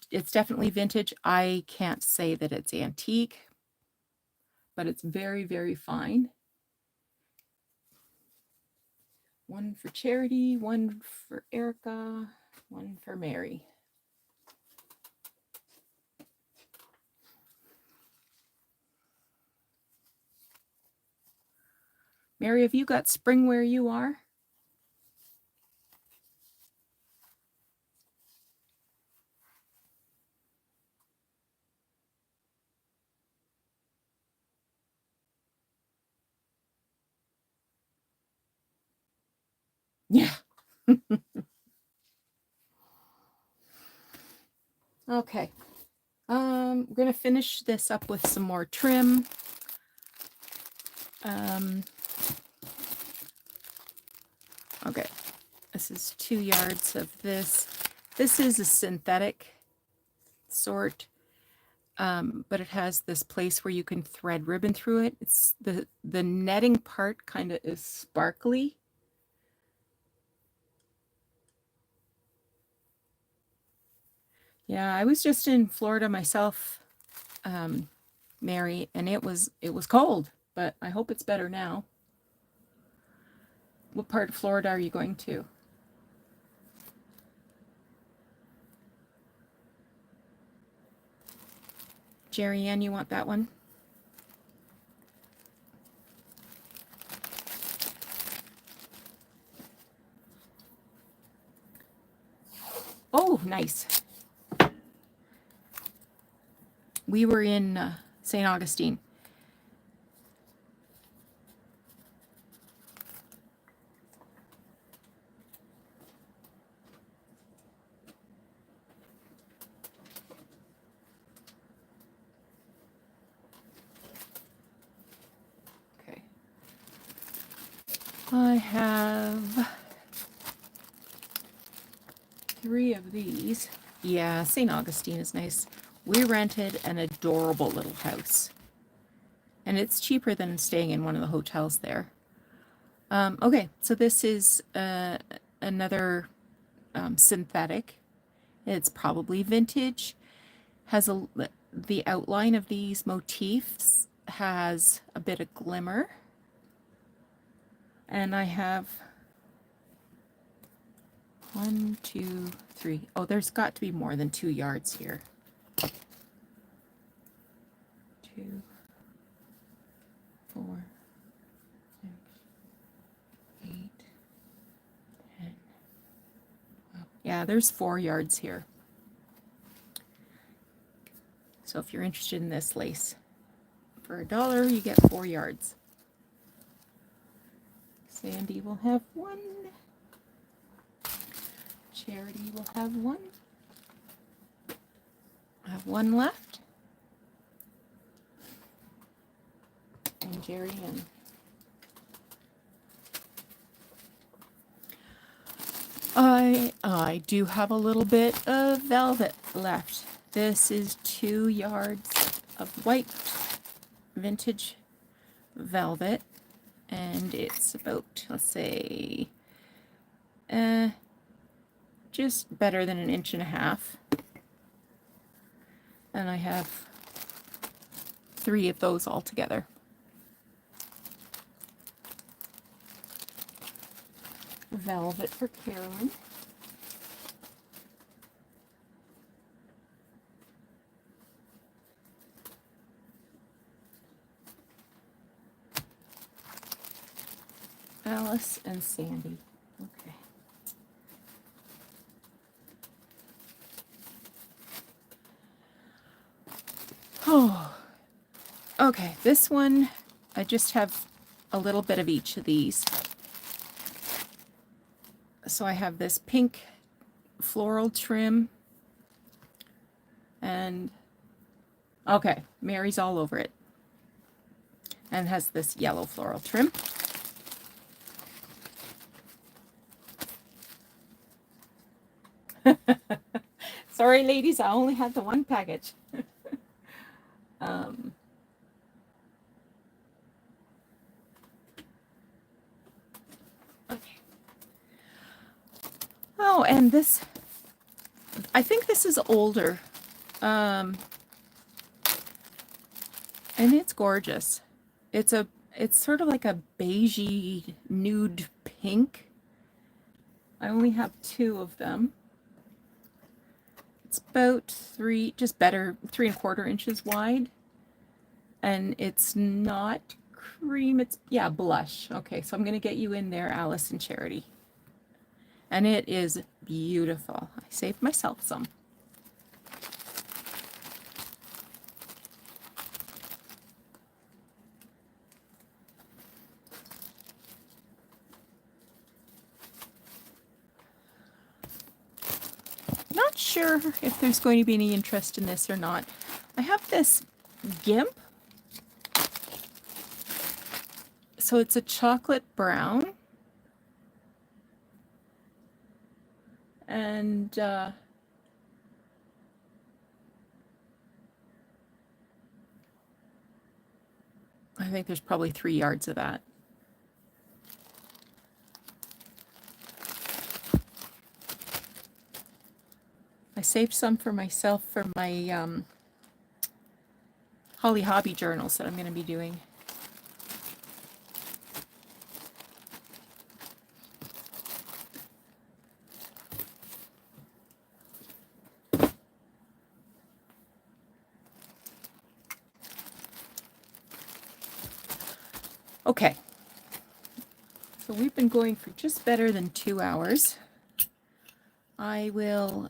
It's definitely vintage. I can't say that it's antique, but it's very, very fine. 1 for Charity, 1 for Erica, 1 for Mary. Mary, have you got spring where you are? Yeah. Okay. We're going to finish this up with some more trim. Okay. This is 2 yards of this. This is a synthetic sort, but it has this place where you can thread ribbon through it. It's the netting part kind of is sparkly. Yeah, I was just in Florida myself, Mary, and it was cold, but I hope it's better now. What part of Florida are you going to? Jerry Ann, you want that one? Oh, nice. We were in St. Augustine. I have 3 of these. Yeah, St. Augustine is nice. We rented an adorable little house. And it's cheaper than staying in one of the hotels there. Okay, so this is another synthetic. It's probably vintage. Has the outline of these motifs has a bit of glimmer. And I have 1, 2, 3. Oh, there's got to be more than 2 yards here. 2, 4, 6, 8, 10. Yeah, there's 4 yards here. So if you're interested in this lace, for $1, you get 4 yards. Sandy will have 1. Charity will have 1. I have 1 left. And Jerry and I do have a little bit of velvet left. This is 2 yards of white vintage velvet, and it's about, let's say, just better than 1.5 inches. And I have 3 of those all together. Velvet for Carolyn. Alice and Sandy. Okay. Oh, okay. This one, I just have a little bit of each of these. So I have this pink floral trim, and okay, Mary's all over it, and has this yellow floral trim. Sorry, ladies, I only had the 1 package. Okay. Oh, and this, I think this is older. And it's gorgeous. It's sort of like a beigey nude pink. I only have 2 of them. It's about 3, just better, 3¼ inches wide. And it's not cream, it's, yeah, blush. Okay, so I'm going to get you in there, Alice and Charity. And it is beautiful. I saved myself some. Not sure if there's going to be any interest in this or not. I have this GIMP. So it's a chocolate brown. And I think there's probably 3 yards of that. I saved some for myself for my Holly Hobby journals that I'm going to be doing. Okay, so we've been going for just better than 2 hours. I will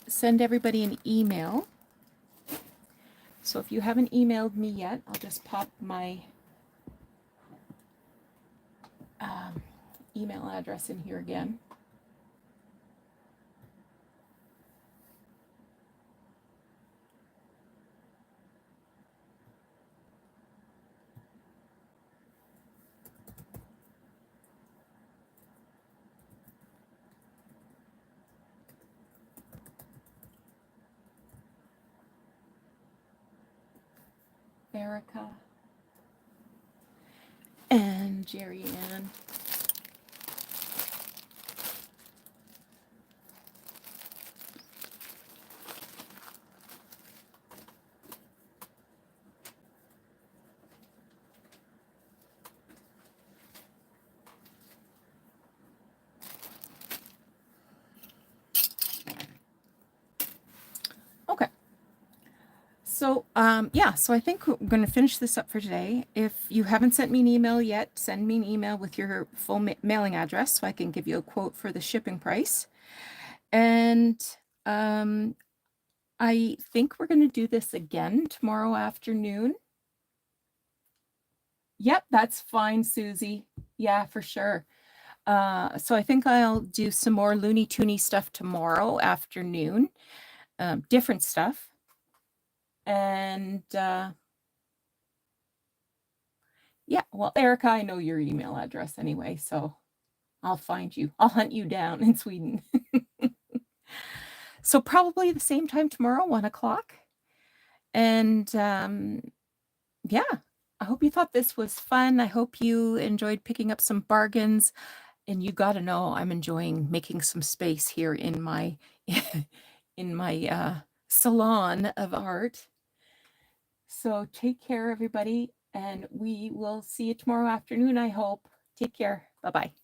send everybody an email. So if you haven't emailed me yet, I'll just pop my email address in here again. Erica, and Jerry Ann. Okay. So, so I think we're going to finish this up for today. If you haven't sent me an email yet, send me an email with your full mailing address so I can give you a quote for the shipping price. And I think we're going to do this again tomorrow afternoon. Yep, that's fine, Susie. Yeah, for sure. So I think I'll do some more Looney Toony stuff tomorrow afternoon, different stuff. And yeah, well, Erica, I know your email address anyway, so I'll find you. I'll hunt you down in Sweden. So probably the same time tomorrow, 1 o'clock. And yeah, I hope you thought this was fun. I hope you enjoyed picking up some bargains. And you got to know I'm enjoying making some space here in my in my salon of art. So take care, everybody, and we will see you tomorrow afternoon, I hope. Take care. Bye-bye.